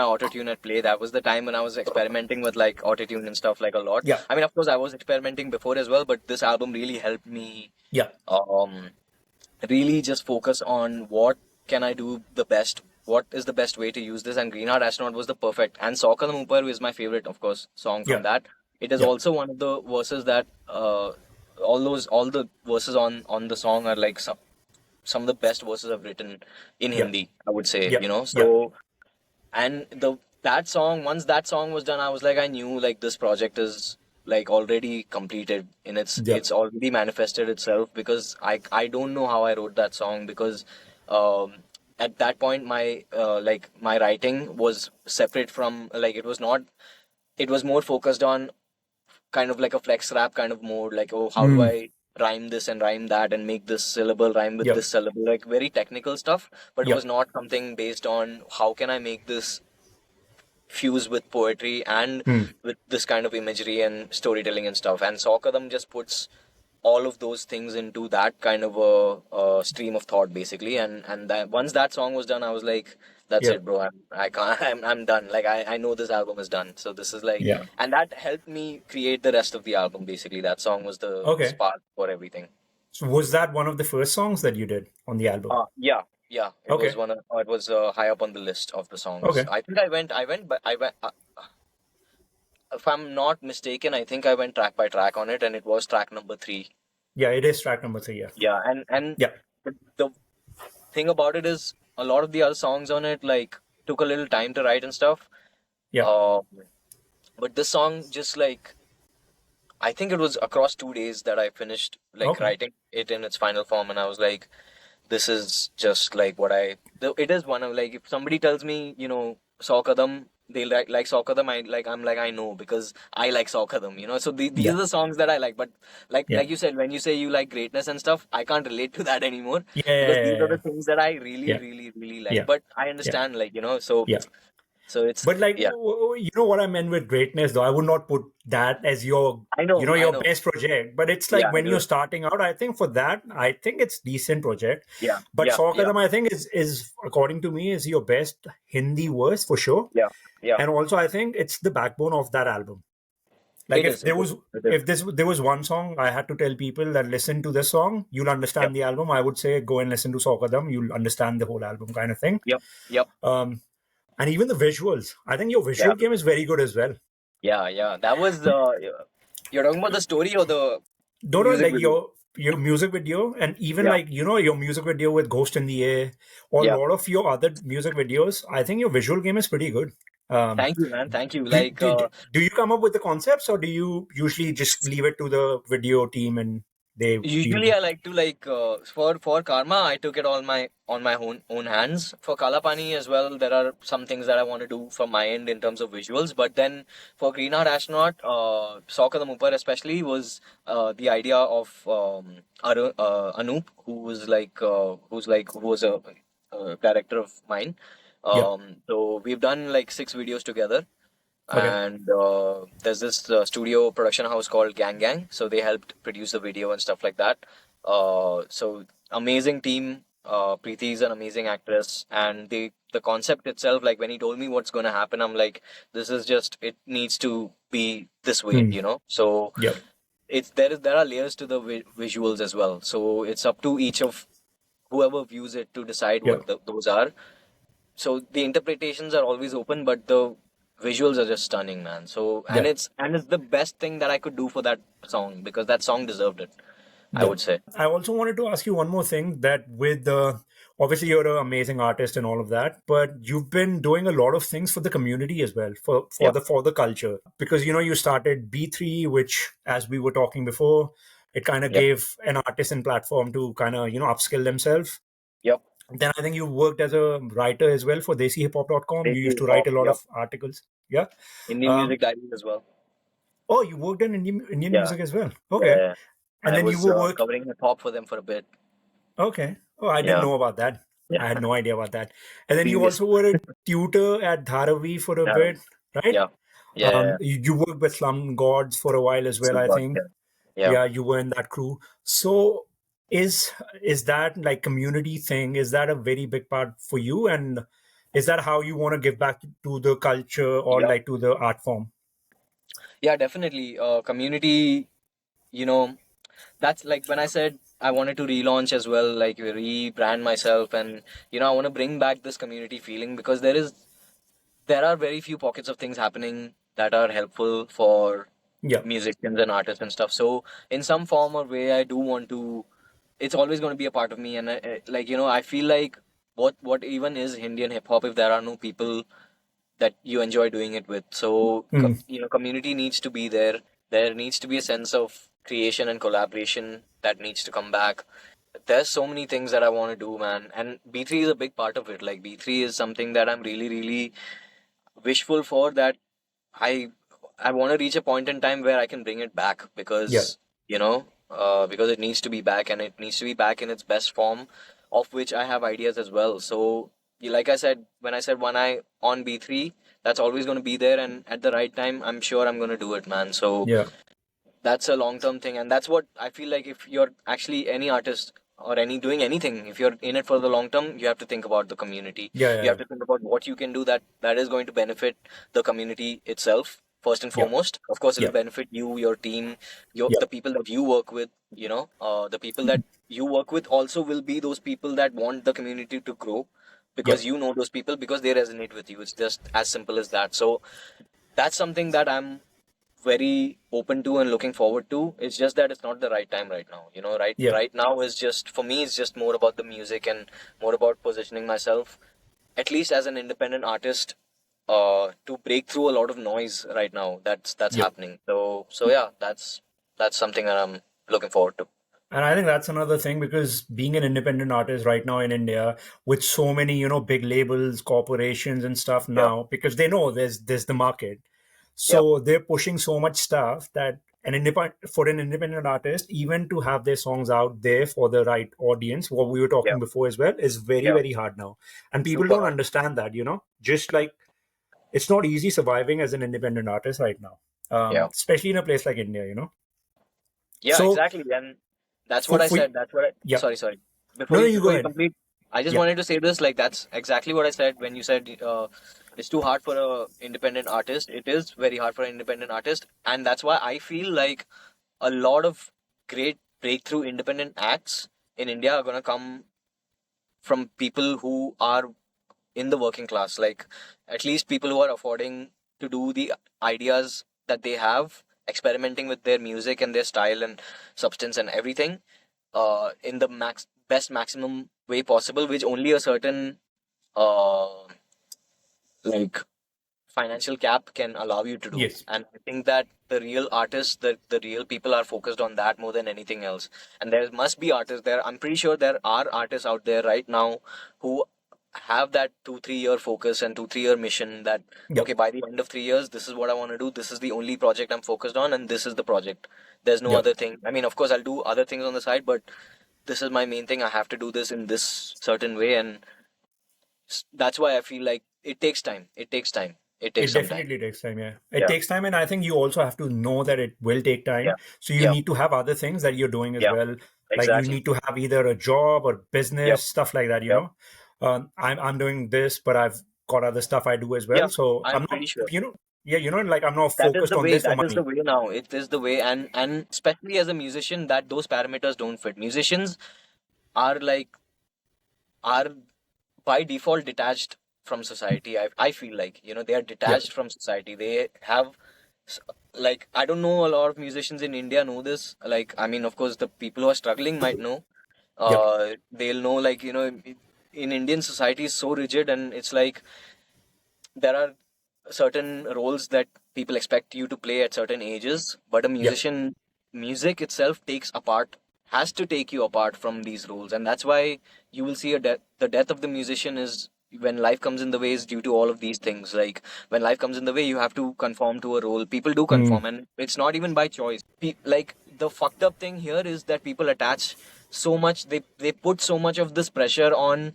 auto tune at play. That was the time when I was experimenting with like auto tune and stuff like a lot. yeah, I mean, of course, I was experimenting before as well, but this album really helped me yeah, um really just focus on what can I do the best. What is the best way to use this? And Green Heart Astronaut was the perfect. And Soccer the Mooper is my favorite, of course, song from yeah, that. It is yeah, also one of the verses that all the verses on the song are like some of the best verses I've written in yeah, Hindi, I would say, yeah, yeah, So and the that song, once that song was done, I was like, I knew like this project is like already completed in yeah, it's already manifested itself, because I don't know how I wrote that song, because um at that point my like my writing was separate from, like it was not, it was more focused on kind of like a flex rap kind of mode, like, oh, how do mm, I rhyme this and rhyme that and make this syllable rhyme with yeah, this syllable, like very technical stuff. But it yeah, was not something based on how can I make this fuse with poetry and mm, with this kind of imagery and storytelling and stuff. And Sokadam just puts all of those things into that kind of a stream of thought, basically. And that once that song was done, I was like, that's yeah, it, bro. I can't. I'm done. Like I know this album is done. So this is like, yeah. and that helped me create the rest of the album. Basically, that song was the Okay. spark for everything. So was that one of the first songs that you did on the album? Yeah, yeah. It was Okay. one. It was high up on the list of the songs. Okay. I think I went. If I'm not mistaken, I think I went track by track on it, and it was track number three. Yeah, it is track number 3. Yeah. Yeah, and Yeah. the thing about it is a lot of the other songs on it like took a little time to write and stuff. Yeah. Uh, but this song just like I think it was across 2 days that I finished like Okay. writing it in its final form, and I was like, this is just like what it is one of, like, if somebody tells me, Saukadam, they like Saukadam, I'm like, I know, because I like Saukadam, so these Yeah. are the songs that I like. But Yeah. like you said, when you say you like greatness and stuff, I can't relate to that anymore, Yeah. Yeah. because these are Yeah. the things that I really Yeah. really really like. Yeah. But I Yeah. understand, like, so Yeah. it's, But like, yeah, you know what I meant with greatness, though. I would not put that as your, I your know, best project. But it's like yeah, I when know you're it. starting out, I think for that, I think it's decent project. Yeah, But yeah, yeah, Saukadam, I think is according to me, is your best Hindi verse for sure. yeah, yeah. And also, I think it's the backbone of that album. Like It if is, it there is, was it is. if this there was one song I had to tell people that listen to this song, you'll Yep, understand the album. I would say go and listen to Saukadam, you'll understand the whole album kind of thing. yep, yep. Um, and even the visuals. I think your Yeah, visual game is very good as well. yeah, yeah. That was you're talking about the story or the Don't know, music like video? your music video, and even Yeah, like your music video with Ghost in the Air, or a yeah. lot of your other music videos. I think your visual game is pretty good. Um, Thank you, man. Thank you. do, Like, do, do you come up with the concepts, or do you usually just leave it to the video team and they deal usually with? I like to like for Karma, I took it all my on my own hands. For Kaala Paani as well, there are some things that I want to do from my end in terms of visuals. But then for Green Heart Astronaut, Soccer the Mooper especially was the idea of Anoop, who was a director of mine. Yeah. So we've done like 6 videos together, Okay. and there's this studio production house called Gang Gang, so they helped produce the video and stuff like that. So amazing team, Preeti is an amazing actress, and the concept itself, like when he told me what's going to happen, I'm like, this is just, it needs to be this way, Hmm. you know. So Yep. there are layers to the visuals as well. So it's up to each of whoever views it to decide what Yep. those are. So the interpretations are always open, but the visuals are just stunning, man. So Yep. and it's the best thing that I could do for that song, because that song deserved it, I Yeah. would say. I also wanted to ask you one more thing that with the obviously you're an amazing artist and all of that, but you've been doing a lot of things for the community as well, Yeah. for the culture. Because you started B3, which as we were talking before, it kind of Yep. gave an artist and platform to kind of, upskill themselves. Yep. Then I think you worked as a writer as well for DesiHipHop.com. You used Basically to write pop. a lot Yep. of articles. Yeah. Indie Um, music diaries as well. oh, you worked in Indian Yeah. music as well. Yeah. Okay. Yeah. And I then you was were work. covering hip hop for them for a bit. Okay. Oh, I didn't Yeah. know about that. Yeah. I had no idea about that. And then you Previous. also were a tutor at Dharavi for a Yeah. bit, right? Yeah. Yeah. Yeah. You worked with Slum Gods for a while as well, I Super. think. Yeah. Yeah. Yeah, you were in that crew. So is is that like community thing? Is that a very big part for you? And is that how you want to give back to the culture or Yeah. like to the art form? Yeah. Definitely. Community. You know, that's like when I said I wanted to relaunch as well, like rebrand myself, and I want to bring back this community feeling, because there are very few pockets of things happening that are helpful for Yeah. musicians and artists and stuff. So in some form or way, I do want to. It's always going to be a part of me, and like I feel like what even is Indian hip hop if there are no people that you enjoy doing it with. So Hmm. community needs to be there. There needs to be a sense of creation and collaboration that needs to come back. There's so many things that I want to do, man, and B3 is a big part of it. Like B3 is something that I'm really, really wishful for, that I I want to reach a point in time where I can bring it back, Yeah. because it needs to be back, and it needs to be back in its best form, of which I have ideas as well. So, like I said, when I said one eye on B3, that's always going to be there, and at the right time, I'm sure I'm going to do it, man. So Yeah. that's a long term thing, and that's what I feel like. If you're actually any artist or any doing anything, if you're in it for the long term, you have to think about the community. Yeah. You Yeah. have to think about what you can do that is going to benefit the community itself first and Yeah. foremost. Of course, it'll Yeah. benefit you, your team, Yeah. the people that you work with. The people that you work with also will be those people that want the community to grow, Yeah. because those people, because they resonate with you. It's just as simple as that. So that's something that I'm very open to and looking forward to. It's just that it's not the right time right now. Yeah. Right now is just, for me, it's just more about the music and more about positioning myself, at least as an independent artist, to break through a lot of noise right now that's Yeah. happening. So yeah, that's something that I'm looking forward to. And I think that's another thing because being an independent artist right now in India with so many, big labels, corporations and stuff Yeah. now, because they know there's the market. Yeah. So they're pushing so much stuff that for an independent artist, even to have their songs out there for the right audience, what we were Yeah. talking before as well, is very, Yeah. very hard now. And people Super don't hard. understand that, just like it's not easy surviving as an independent artist right now, Yeah. especially in a place like India. Yeah, So exactly. And that's what for, I for said. That's what I, yeah, sorry. no, no, you Before go you ahead. complete, I just Yeah. wanted to say this. Like, that's exactly what I said when you said it's too hard for a independent artist. It is very hard for an independent artist, and that's why I feel like a lot of great breakthrough independent acts in India are gonna come from people who are in the working class, like at least people who are affording to do the ideas that they have, experimenting with their music and their style and substance and everything, in the best maximum way possible, which only a certain uh, like financial cap can allow you to do. Yes. And I think that the real artists, the real people are focused on that more than anything else. And there must be artists there. I'm pretty sure there are artists out there right now who have that 2 3 year focus and 2 3 year mission, that Yep. okay, by the end of 3 years, this is what I want to do. This is the only project I'm focused on, and this is the project. There's no Yep. other thing. I mean, of course, I'll do other things on the side, but this is my main thing. I have to do this in this certain way, and that's why I feel like it takes time. It takes time. It takes It some time. definitely takes time, yeah. It Yeah. takes time, and I think you also have to know that it will take Yeah. time. So you Yeah. need to have other things that you're doing as Yeah. well. Like you Exactly. need to have either a job or Yep. business, stuff like that, you Yep. know. I'm doing this, but I've got other stuff I do as well. Yeah. So I'm I'm not, pretty sure. yeah, like I'm not That is focused the on way. this for That is the money. way now. It is the way, and especially as a musician, that those parameters don't fit. Musicians are like are by default detached from society. I feel like, they are Yeah, detached from society. They have s- like, I don't know, a lot of musicians in India know this. Like, I mean, of course, the people who are struggling might know. yeah, They'll know, like, in Indian society is so rigid, and it's like there are certain roles that people expect you to play at certain ages, but a yeah. musician, music itself has to take you apart from these roles. And that's why you will see the death of the musician is when life comes in the way, is due to all of these things. Like, when life comes in the way, you have to conform to a role. People do Mm, conform, and it's not even by choice. Like, the fucked up thing here is that people attach so much, they put so much of this pressure on,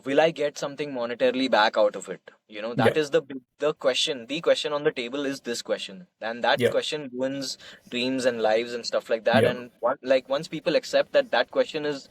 will I get something monetarily back out of it? yeah, That is the question. The question on the table is this question, and that yeah, question ruins dreams and lives and stuff like that. yeah, And once people accept that that question is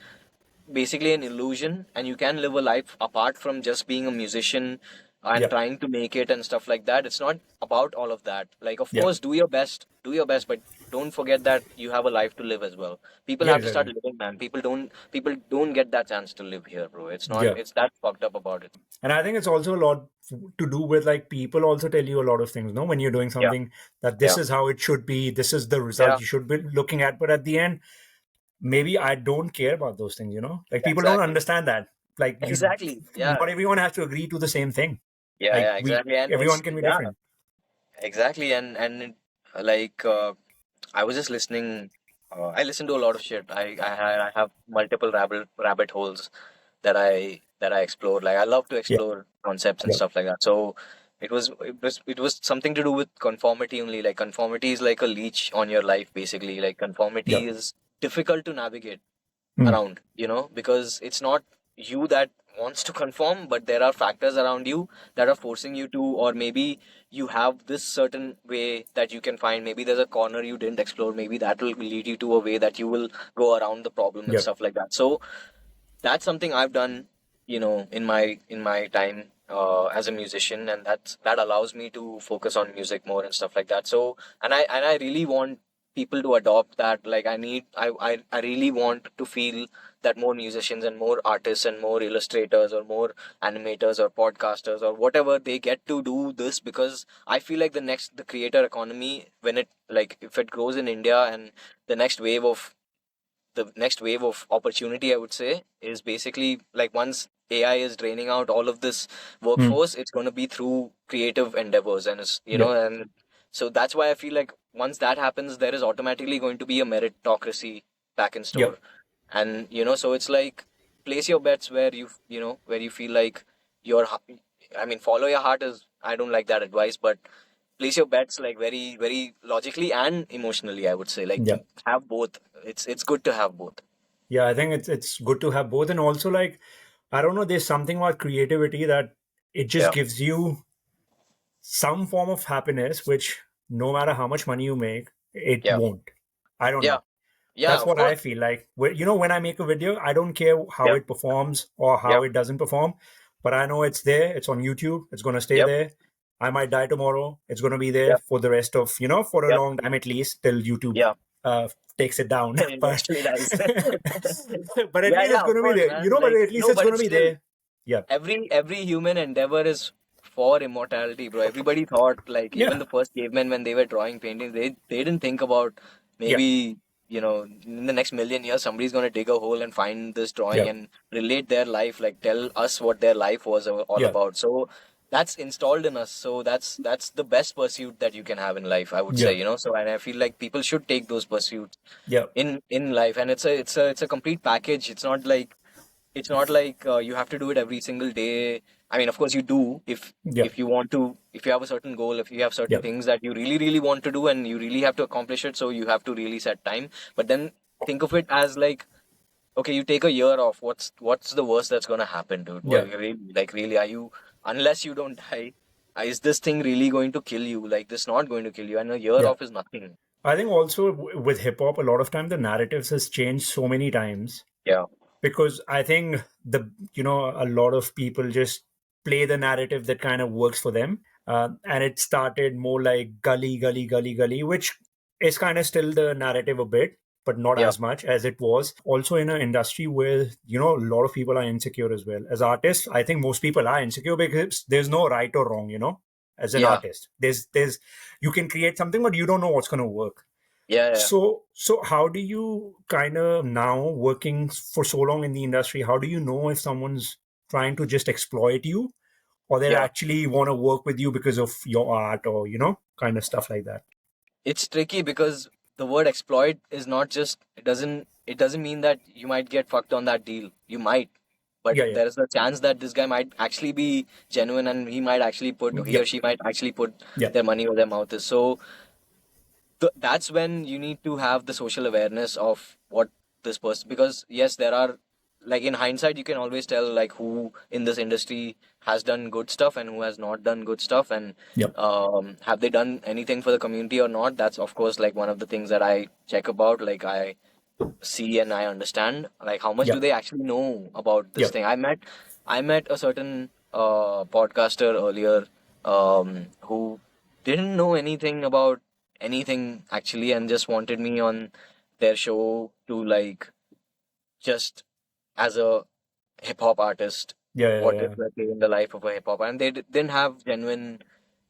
basically an illusion, and you can live a life apart from just being a musician and yeah, trying to make it and stuff like that. It's not about all of that. Like, of yeah, course, do your best, but don't forget that you have a life to live as well. People yeah, have to start exactly. living, man. People don't get that chance to live here, bro. Yeah. It's that fucked up about it. And I think it's also a lot to do with like people also tell you a lot of things, no, when you're doing Yeah, something, that this yeah, is how it should be, this is the result yeah. you should be looking at. But at the end, maybe I don't care about those things, like people don't Exactly. understand that. Like Exactly. Yeah. not everyone has to agree to the same thing. Yeah, Like yeah, exactly. And everyone can be yeah, different. exactly. Like, I was just listening. I listen to a lot of shit. I have multiple rabbit holes that I explore. Like, I love to Yeah, explore concepts and yeah, stuff like that. So it was something to do with conformity only. Like, conformity is like a leech on your life, basically. Like, yeah, conformity is difficult to navigate mm, around, because it's not you that wants to conform, but there are factors around you that are forcing you to, or maybe you have this certain way that you can find. Maybe there's a corner you didn't explore. Maybe that will lead you to a way that you will go around the problem and yeah, stuff like that. So that's something I've done, in my time as a musician, and that allows me to focus on music more and stuff like that. So, and I really want people to adopt that. Like, I really want to feel that more musicians and more artists and more illustrators or more animators or podcasters or whatever, they get to do this, because I feel like the creator economy, when it, like, if it grows in India, and the next wave of the next wave of opportunity, I would say, is basically like, once AI is draining out all of this mm, workforce, it's going to be through creative endeavors. And yeah, and so that's why I feel like once that happens, there is automatically going to be a meritocracy back in yeah, store. And so it's like, place your bets where you feel like I mean, follow your heart is, I don't like that advice, but place your bets, like, very very logically and emotionally, I would say. Like, yeah, have both. It's good to have both. yeah. I think it's good to have both. And also, like, I don't know, there's something about creativity that it just Yeah, gives you some form of happiness, which no matter how much money you make, it yeah, won't. I don't yeah, know. yeah, That's of what course. I feel like. When I make a video, I don't care how Yeah, it performs or yeah, how it doesn't perform, but I know it's there. It's on YouTube. It's going to stay yep, there. I might die tomorrow. It's going to be there yep, for the rest of, for a yep, long time at least till YouTube yeah. uh, takes it down. But, Eventually dies. but at Yeah, least yeah, it's of going to be course, there, man. but Like, at least no, it's but going to it's be still, there. Yeah. every human endeavor is for immortality, bro. Everybody thought, like, even Yeah. the first cavemen, when they were drawing paintings, they didn't think about, Yeah. maybe, in the next million years somebody's going to dig a hole and find this drawing Yeah. and relate their life, like, tell us what their life was all Yeah. about. So that's installed in us. So that's the best pursuit that you can have in life, I would say. Yeah. So, and I feel like people should take those pursuits Yeah. in life. And it's a complete package. It's not like you have to do it every single day. I mean, of course you do, Yeah. if you want to, if you have a certain goal, if you have certain Yeah. things that you really really want to do, and you really have to accomplish it, so you have to really set time. But then think of it as like, okay, you take a year off. What's the worst that's gonna happen, dude? Yeah. Really, like, really, are you, unless you don't die, is this thing really going to kill you? Like, this not going to kill you, and a year Yeah. off is nothing. I think also with hip hop, a lot of time the narratives has changed so many times Yeah, because I think a lot of people just play the narrative that kind of works for them, and it started more like gully, gully, gully, gully, which is kind of still the narrative a bit, but not yeah, as much as it was. Also, in an industry where a lot of people are insecure as well. As artists, I think most people are insecure because there's no right or wrong. As an yeah, artist, there's you can create something, but you don't know what's going to work. yeah, yeah, So how do you kind of now working for so long in the industry, how do you know if someone's trying to just exploit you or they yeah. actually want to work with you because of your art or, kind of stuff like that? It's tricky because the word exploit is not just, it doesn't mean that you might get fucked on that deal. You might, but Yeah, yeah. there is a chance that this guy might actually be genuine, and he or Yep. she might actually put Yep. their money where their mouth is. So that's when you need to have the social awareness of what this person, because yes, there are, like, in hindsight you can always tell like who in this industry has done good stuff and who has not done good stuff, and Yep. have they done anything for the community or not. That's of course like one of the things that I check about. Like, I see and I understand like how much do Yep. they actually know about this Yep. thing. I met a certain podcaster earlier, who didn't know anything about anything actually, and just wanted me on their show to, like, just as a hip hop artist, Yeah, yeah, what is yeah. the day in the life of a hip hop, and they didn't have genuine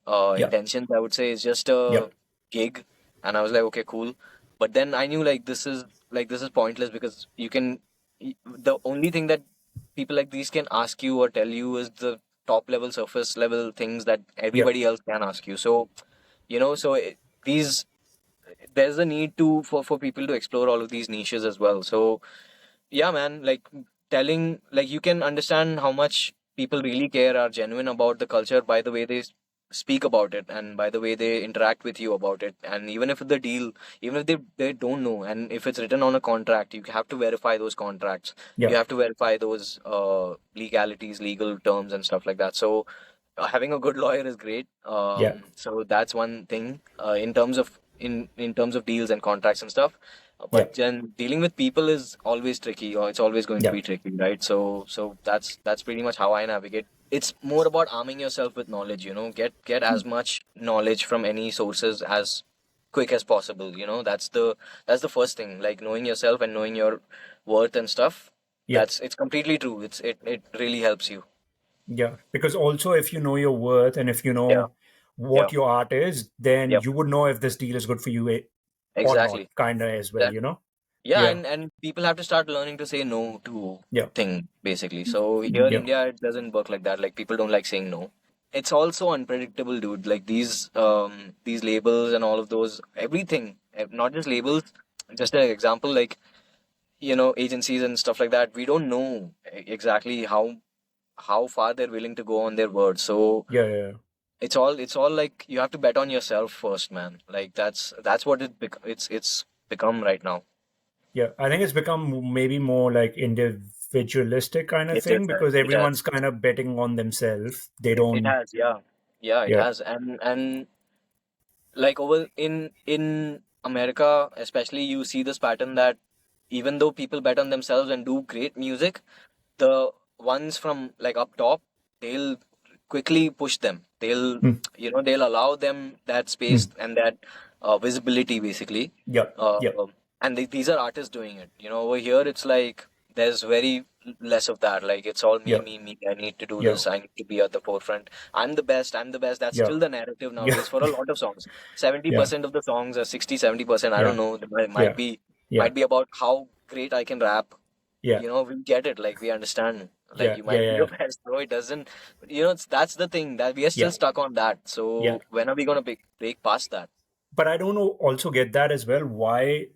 Yep. intentions. I would say it's just a Yep. gig, and I was like, okay, cool. But then I knew like this is pointless, because the only thing that people like these can ask you or tell you is the top level, surface level things that Yep. everybody else can ask you. So these there's a need to for people to explore all of these niches as well. So yeah, man, like, telling, like, you can understand how much people really care, are genuine about the culture, by the way they speak about it and by the way they interact with you about it. And even if the deal, even if they don't know, and if it's written on a contract, you have to verify those contracts. You Yep. have to verify those legalities, legal terms and stuff like that. So having a good lawyer is great. Yeah. So that's one thing, in terms of deals and contracts and stuff. But Yep. then dealing with people is always tricky, or it's always going to be Yep. tricky, right? So that's pretty much how I navigate. It's more about arming yourself with knowledge. Get as much knowledge from any sources as quick as possible. That's the first thing. Like, knowing yourself and knowing your worth and stuff. Yep. It's completely true. It really helps you. Yeah, because also if you know your worth and if you Yeah. know Yeah. what your art is, then Yep. you would know if this deal is good for you or not, Exactly. kind of as well. Yeah, Yeah, and people have to start learning to say no to yeah, thing, basically. So here in yeah, India, it doesn't work like that. Like, people don't like saying no. It's also unpredictable, dude. Like, these labels and all of those, everything, not just labels. Just an example, like, agencies and stuff like that. We don't know exactly how far they're willing to go on their word. So yeah, yeah, yeah. it's all like, you have to bet on yourself first, man. Like, that's what it's become right now. Yeah. I think it's become maybe more like individualistic kind of It is. thing because It has. everyone's kind of betting on themselves. They It don't, has. Yeah. Yeah. It yeah, has. And like, over in America, especially, you see this pattern that even though people bet on themselves and do great music, the ones from, like, up top, they'll quickly push them. They'll mm, they'll allow them that space mm, and that visibility, basically. yeah, uh, yeah, and these are artists doing it. Over here it's like there's very less of that. Like, it's all me, yeah, me, me. I need to do yeah, this. I need to be at the forefront. I'm the best. That's yeah, still the narrative yeah, nowadays for a lot of songs. yeah, 70% of the songs, or 60-70%, I don't yeah, know, they might, might yeah, be yeah, might be about how great I can rap. yeah, We get it. Like, we understand. Like, yeah, you yeah, might be the yeah, best, bro. It doesn't. That's the thing, that we are still yeah, stuck on that. yeah. So when are we gonna break past that? But I don't know, also get that as well. Why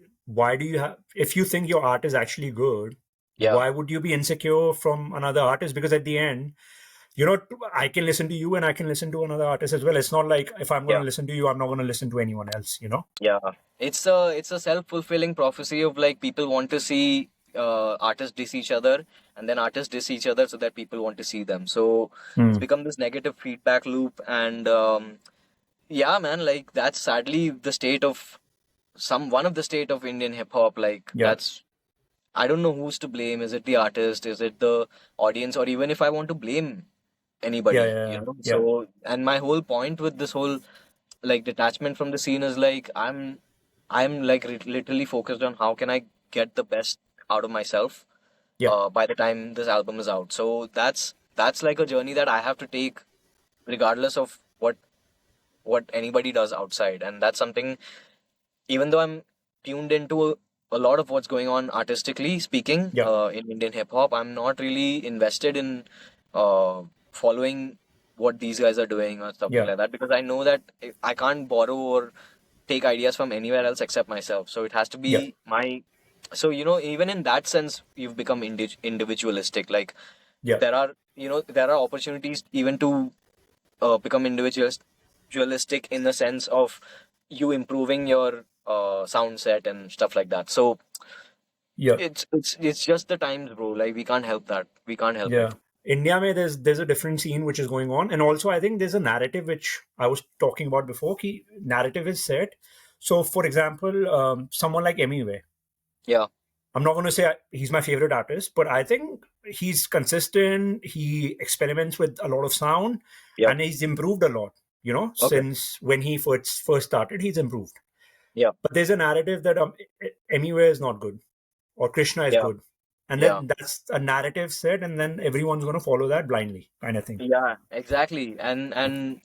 do you have if you think your art is actually good, Yeah, why would you be insecure from another artist? Because at the end, I can listen to you and I can listen to another artist as well. It's not like if I'm going yeah, to listen to you, I'm not going to listen to anyone else. yeah. It's a self-fulfilling prophecy of, like, people want to see artists diss each other, and then artists diss each other so that people want to see them. So it's Hmm. become this negative feedback loop, and yeah, man, like, that's sadly the state of some one of the state of Indian hip hop, like Yeah. that's, I don't know who's to blame. Is it the artist? Is it the audience? Or even if I want to blame Yeah. anybody, Yeah. Yeah. So, and my whole point with this whole like detachment from the scene is like I'm like literally focused on how can I get the best out of myself Yeah. by the time this album is out. So that's like a journey that I have to take regardless of what anybody does outside, and that's something, even though I'm tuned into a lot of what's going on artistically speaking Yeah. in Indian hip hop, I'm not really invested in following what these guys are doing or stuff Yeah. like that, because I know that I can't borrow or take ideas from anywhere else except myself. So it has to Yeah. be my. So even in that sense, you've become individualistic. Like Yeah. there are opportunities even to become individualistic in the sense of you improving your sound set and stuff like that. So Yeah. it's just the times, bro. Like we can't help that. We can't help it. Yeah. India mein there's a different scene which is going on, and also I think there's a narrative which I was talking about before. Ki narrative is set. So, for example, someone like Emiway, Yeah. I'm not going to say he's my favorite artist, but I think he's consistent. He experiments with a lot of sound, Yep. and he's improved a lot. Okay. Since when he first started, he's improved. Yeah. But there's a narrative that Emiway is not good or Krishna is Yeah. good, and Yeah. then that's a narrative set, and then everyone's going to follow that blindly, kind of thing. Yeah. Exactly. And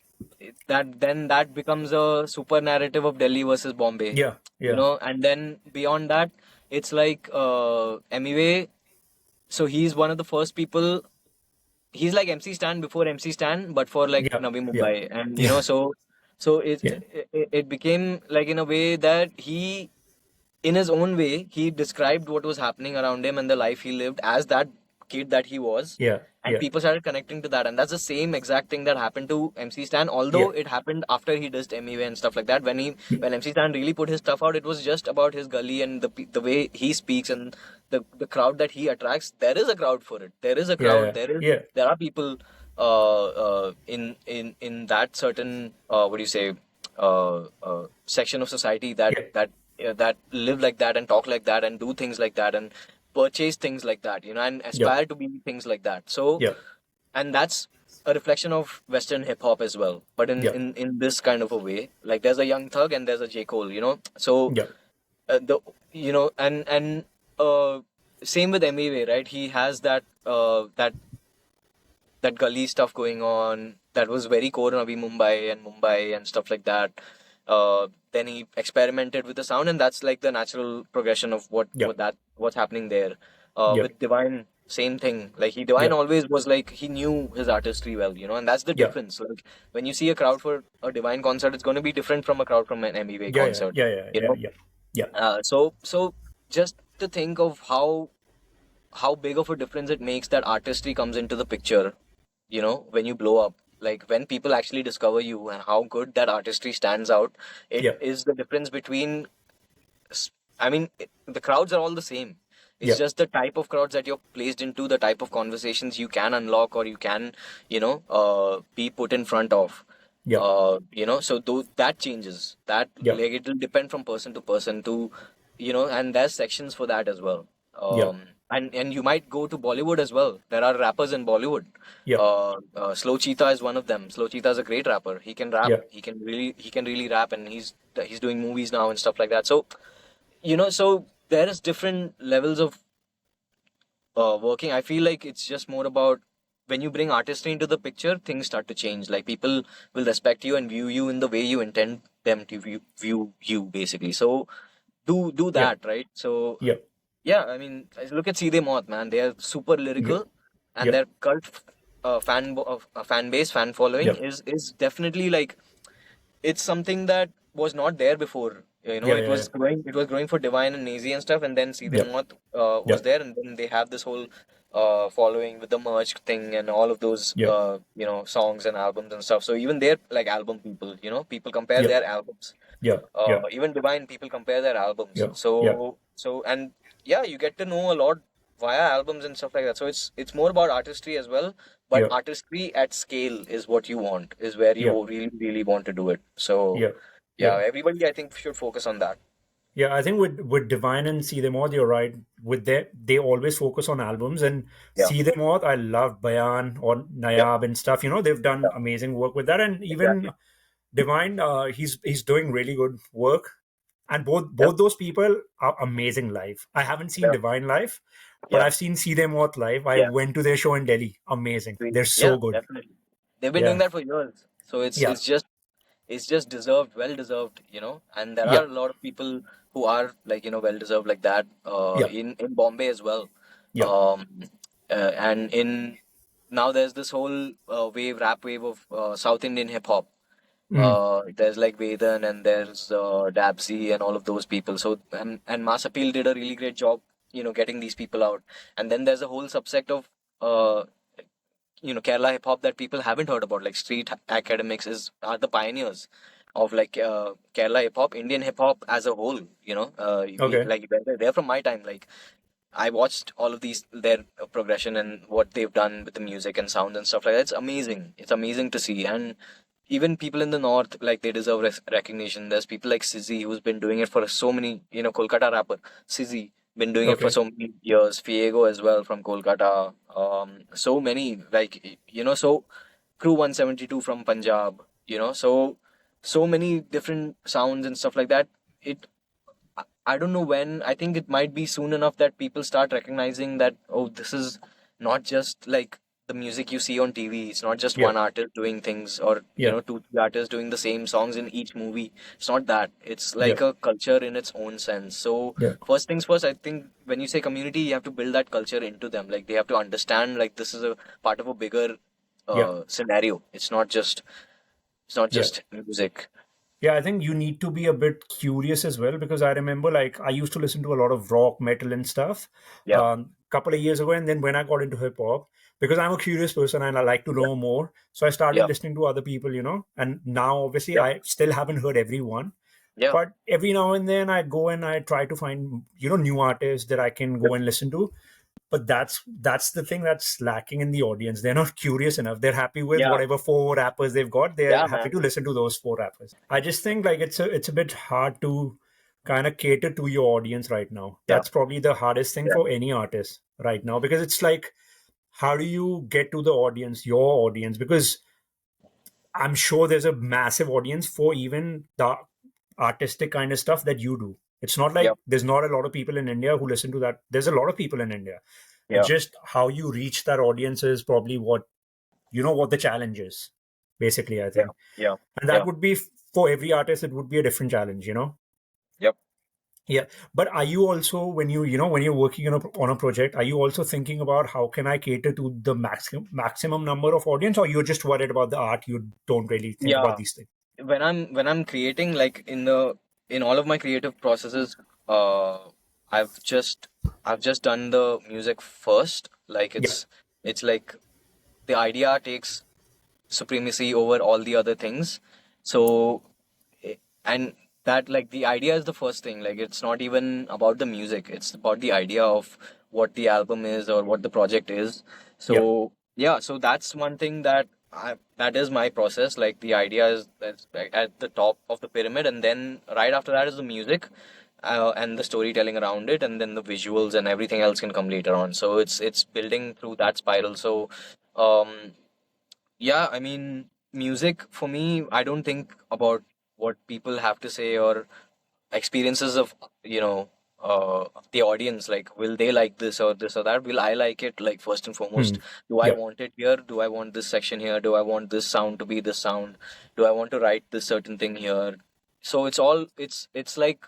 that becomes a super narrative of Delhi versus Bombay. Yeah, yeah, And then beyond that, it's like anyway. So he's one of the first people. He's like MC Stan before MC Stan, but for like yeah, Navi yeah, Mumbai, and yeah, so yeah, it became like in a way that he, in his own way, he described what was happening around him and the life he lived as that kid that he was. yeah, And yeah, people started connecting to that. And that's the same exact thing that happened to MC Stan, yeah, although it happened after he dissed MEV and stuff like that. When MC Stan really put his stuff out, it was just about his gully and the way he speaks and the crowd that he attracts. There is a crowd for it. There is a yeah, crowd. yeah, yeah, There are people in that certain what do you say section of society that yeah, that live like that and talk like that and do things like that and purchase things like that, and yeah, aspire to be things like that. So, yeah, and that's a reflection of Western hip hop as well, but yeah, in this kind of a way. Like there's a Young Thug and there's a J Cole, So yeah, the and same with MEV, right? He has that gully stuff going on that was very core in Mumbai and stuff like that. Then he experimented with the sound, and that's like the natural progression of yeah, what's happening there. yeah, With Divine, same thing. Like Divine yeah, always was like he knew his artistry well, and that's the yeah, difference. Like when you see a crowd for a Divine concert, it's going to be different from a crowd from an MEV yeah, yeah, concert. yeah, yeah, You yeah, know, yeah, yeah, so just to think of how big of a difference it makes that artistry comes into the picture, when you blow up, like when people actually discover you and how good that artistry stands out. It yeah, is the difference between s- I mean, the crowds are all the same. It's yeah, just the type of crowds that you're placed into, the type of conversations you can unlock or you can, be put in front of. yeah, So that changes. That yeah, like it will depend from person to person to, and there's sections for that as well. yeah, And you might go to Bollywood as well. There are rappers in Bollywood. yeah, Slow Cheetah is one of them. Slow Cheetah is a great rapper. He can rap. yeah, He can really rap, and he's doing movies now and stuff like that. So so there is different levels of working. I feel like it's just more about when you bring artistry into the picture, things start to change. Like people will respect you and view you in the way you intend them to view you, basically. So do yeah, that, right? So yeah, yeah, I mean, look at Seedhe Maut, man. They are super yeah, lyrical, and yeah, their cult fan base, fan following yeah, is definitely like it's something that was not there before. yeah, It yeah, was growing. It was growing for Divine and Nazy and stuff, and then yeah, Seedhe Maut yeah, was there, and then they have this whole following with the merch thing and all of those yeah, songs and albums and stuff. So even they're like album people. People compare yeah, their albums. yeah, yeah, Even Divine people compare their albums. yeah, yeah, So and yeah, you get to know a lot via albums and stuff like that. So it's more about artistry as well, but yeah, artistry at scale is what you want, is where yeah, you really really want to do it. So yeah, yeah, yeah. everybody I think should focus on that. Yeah, I think with Divine and Seedhe Maut, you're right. With they always focus on albums, and Yeah. Seedhe Maut, I love Bayan or Yep. Nayab and stuff. They've done Yeah. amazing work with that, and even Exactly. Divine, he's doing really good work. And both Yep. both those people are amazing live. I haven't seen Yep. Divine live, but Yeah. I've seen Seedhe Maut live. I Yeah. went to their show in Delhi. Amazing. Sweet. They're Yeah. so good. Definitely. They've been doing Yeah, that for years, so yeah, it's just deserved, well deserved, you know. And there yeah, are a lot of people who are like, you know, well deserved like that. yeah, In Bombay as well. yeah. Um, and in now there's this whole rap wave of South Indian hip hop. Mm, There's like Vedan and there's Dabsy and all of those people. So and Mass Appeal did a really great job, you know, getting these people out. And then there's a whole subsect of you know, Kerala hip hop that people haven't heard about. Like Street Academics is are the pioneers of like Kerala hip hop, Indian hip hop as a whole. You know, we okay. like they're from my time. Like I watched all of these their progression and what they've done with the music and sound and stuff like that. It's amazing. It's amazing to see. And even people in the north, like they deserve recognition. There's people like Sizzy who's been doing it for so many, you know, Kolkata rapper Sizzy been doing it for Okay. so many years. Fiego as well from Kolkata. So many like, you know, so Crew 172 from Punjab. You know, so many different sounds and stuff like that. It I don't know when. I think it might be soon enough that people start recognizing that, oh, this is not just like the music you see on TV. It's not just Yeah, one artist doing things or, you yeah, know, two, three artists doing the same songs in each movie. It's not that. It's yeah, like a culture in its own sense. So, yeah, first things first, I think when you say community, you have to build that culture into them. Like, they have to understand, like, this is a part of a bigger yeah, scenario. It's not yeah. just music. Yeah, I think you need to be a bit curious as well because I remember like I used to listen to a lot of rock, metal, and stuff Yeah. couple of years ago, and then when I got into hip hop, because I'm a curious person and I like to Yeah. know more, so I started Yeah. listening to other people, and now obviously Yeah. I still haven't heard everyone, Yeah. but every now and then I go and I try to find new artists that I can Yep. go and listen to. But that's the thing that's lacking in the audience. They're not curious enough. They're happy with Yeah. whatever four rappers they've got. They're Yeah, happy man. to listen to those four rappers. I just think like it's a bit hard to kind of cater to your audience right now. Yeah. That's probably the hardest thing Yeah. for any artist right now because it's like how do you get to the audience, your audience? Because I'm sure there's a massive audience for even the artistic kind of stuff that you do. It's not Yep. like there's not a lot of people in India who listen to that. There's a lot of people in India. It's Yeah. just how you reach that audience is probably what the challenge is, basically, I Yeah. think. Yeah. And that Yeah. would be for every artist, it would be a different challenge. Yep. Yeah. But are you also, when you're working on a project, are you also thinking about how can I cater to the maximum number of audience, or you're just worried about the art? You don't really think about Yeah. these things? When I'm creating, like in all of my creative processes, uh I've just I've just done the music first. Like Yeah. it's like the idea takes supremacy over all the other things. So and that, like, the idea is the first thing. Like, it's not even about the music, it's about the idea of what the album is or what the project is. Yeah. So yeah, so that's one thing that is my process. Like, the idea is that's like at the top of the pyramid, and then right after that is the music, and the storytelling around it, and then the visuals and everything else can come later on. So it's building through that spiral. So um yeah, I mean, music for me, I don't think about what people have to say or experiences of, you know, the audience. Like, will they like this or this or that? Will I like it? Like, first and Hmm. foremost, do I Yeah. want it here? Do I want this section here? Do I want this sound to be this sound? Do I want to write this certain thing here? So it's like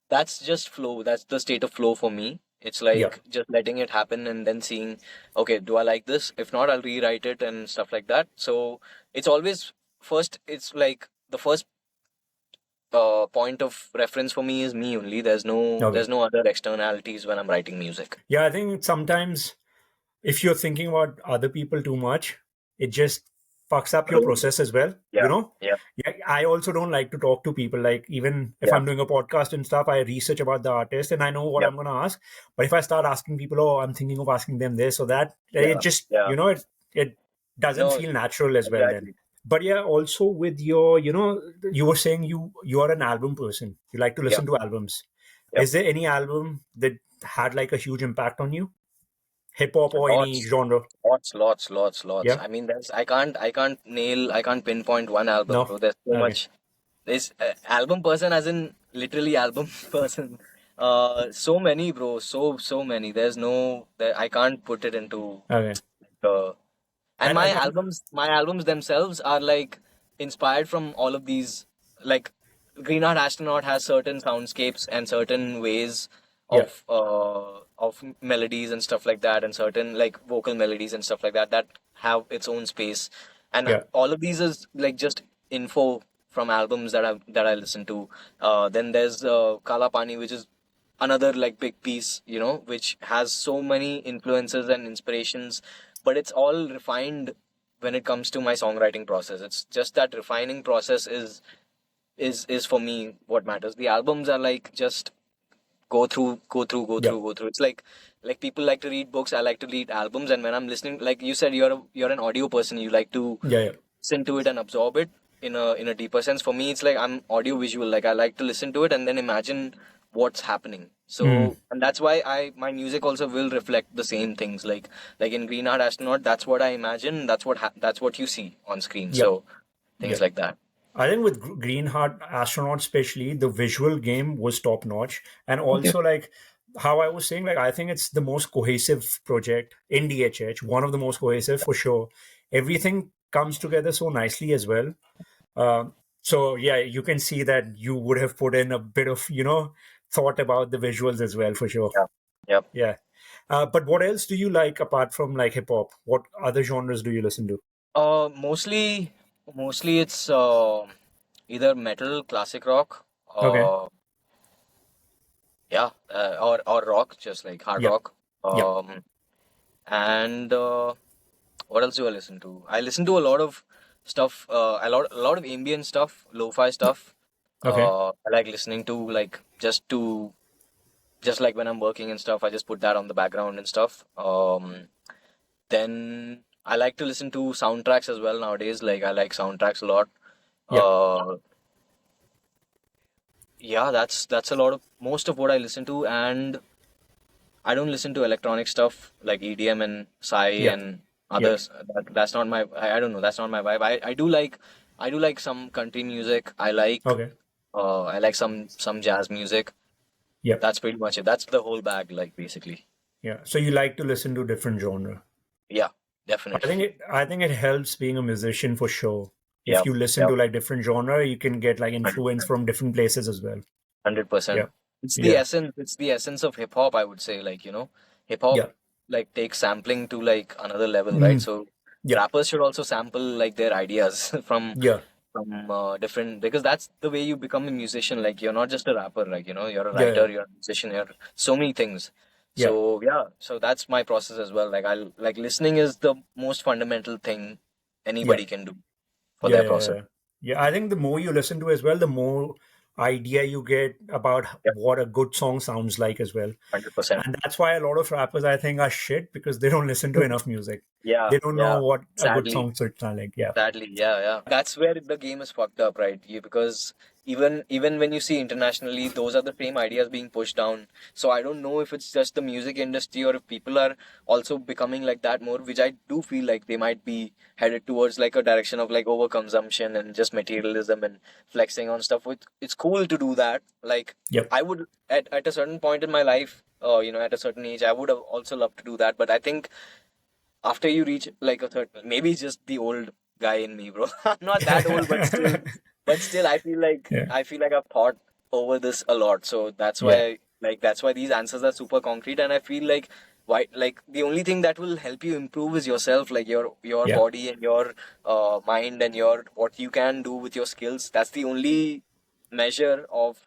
that's just flow. That's the state of flow for me. It's Yeah. like just letting it happen and then seeing, okay, do I like this? If not, I'll rewrite it and stuff like that. So it's always first, it's like the first point of reference for me is me only. Okay. There's no other externalities when I'm writing music. Yeah, I think sometimes if you're thinking about other people too much, it just fucks up your True. process as well. Yeah. Yeah. Yeah, I also don't like to talk to people. Like even if Yeah. I'm doing a podcast and stuff, I research about the artist and I know what Yeah. I'm gonna ask. But if I start asking people, oh, I'm thinking of asking them this or that, it Yeah. just Yeah. it doesn't No, feel natural as well then. exactly. But yeah, also with your, you were saying you are an album person. You like to Yeah. listen to albums. Yep. Is there any album that had like a huge impact on you? Hip hop or any Lots, genre? lots. Yeah. I mean, I can't pinpoint one album, No. bro. There's so Okay. much. This album person, as in literally album person. So many, bro. So many. There's no. I can't put it into. Okay. Uh, and And and my albums themselves are like inspired from all of these. Like, Green Art Astronaut has certain soundscapes and certain ways yeah. of melodies and stuff like that, and certain like vocal melodies and stuff like that that have its own space. And Yeah. all of these is like just info from albums that I listen to. Then there's Kaala Paani, which is another like big piece, which has so many influences and inspirations, but it's all refined when it comes to my songwriting process. It's just that refining process is for me what matters. The albums are like just Yeah. go through. It's like people like to read books. I like to read albums, and when I'm listening, like you said, you're an audio person. You like to Yeah. Yeah. listen to it and absorb it in a deeper sense. For me, it's like I'm audio visual. Like I like to listen to it and then imagine what's happening. Mm. So, and that's why I my music also will reflect the same things. Like in Green Art Astronaut, that's what I imagine. That's what you see on screen. Yeah. So Yeah. things like that. I think with Green Heart Astronaut, especially, the visual game was top notch. And Yeah. also, like how I was saying, like, I think it's the most cohesive project in DHH, one of the most cohesive for sure. Everything comes together so nicely as well. Um, so, yeah, you can see that you would have put in a bit of, thought about the visuals as well, for sure. Yeah. Yep. Yeah. But what else do you like apart from like hip hop? What other genres do you listen to? Mostly it's either metal, classic rock, Okay. yeah, or rock, just like hard Yeah. rock. Yeah. And what else do I listen to? I listen to a lot of stuff, a lot of ambient stuff, lo-fi stuff. Okay. I like listening to like just like when I'm working and stuff. I just put that on the background and stuff. Then I like to listen to soundtracks as well nowadays. Like I like soundtracks a lot. Yeah. Uh, yeah, that's a lot of most of what I listen to, and I don't listen to electronic stuff like EDM and Psy Yeah. and Yeah. others. That's not my. I don't know. That's not my vibe. I do like some country music. Okay. I like some jazz music. Yeah. That's pretty much it. That's the whole bag, like basically. Yeah. So you like to listen to different genre. Yeah, I think definitely. it helps being a musician for sure. If Yep, you listen yep. to like different genre, you can get like influence 100%. from different places as well. Yeah. 100%. It's the Yeah. essence. It's the essence of hip hop. I would say, like hip hop Yeah. like takes sampling to like another level, right? Mm. So Yeah. rappers should also sample like their ideas Yeah. from different, because that's the way you become a musician. Like you're not just a rapper, like you're a Yeah. writer, Yeah. you're a musician, you're so many things. Yeah. So yeah, so that's my process as well. Like I like listening is the most fundamental thing Yeah. anybody can do for Yeah. their Yeah. process. Yeah. Yeah. I think the more you listen to as well, the more idea you get about Yep, what a good song sounds like as well. 100%. And that's why a lot of rappers I think are shit because they don't listen to enough music. Yeah, They don't know yeah. what a good Sadly. song should sound like. Yeah. Sadly, yeah, yeah. That's where the game is fucked up, right? Because even when you see internationally, those are the same ideas being pushed down. So I don't know if it's just the music industry or if people are also becoming like that more, which I do feel like they might be headed towards like a direction of like overconsumption and just materialism and flexing on stuff. Which it's cool to do that. Like Yep. I would at a certain point in my life, at a certain age, I would have also loved to do that. But I think after you reach like a third, maybe it's just the old guy in me, bro. I'm not that old, but still, Yeah. I feel like I've thought over this a lot. So Yeah. that's why these answers are super concrete, and I feel like why like the only thing that will help you improve is yourself, like your Yeah. body and your mind and your what you can do with your skills. That's the only measure of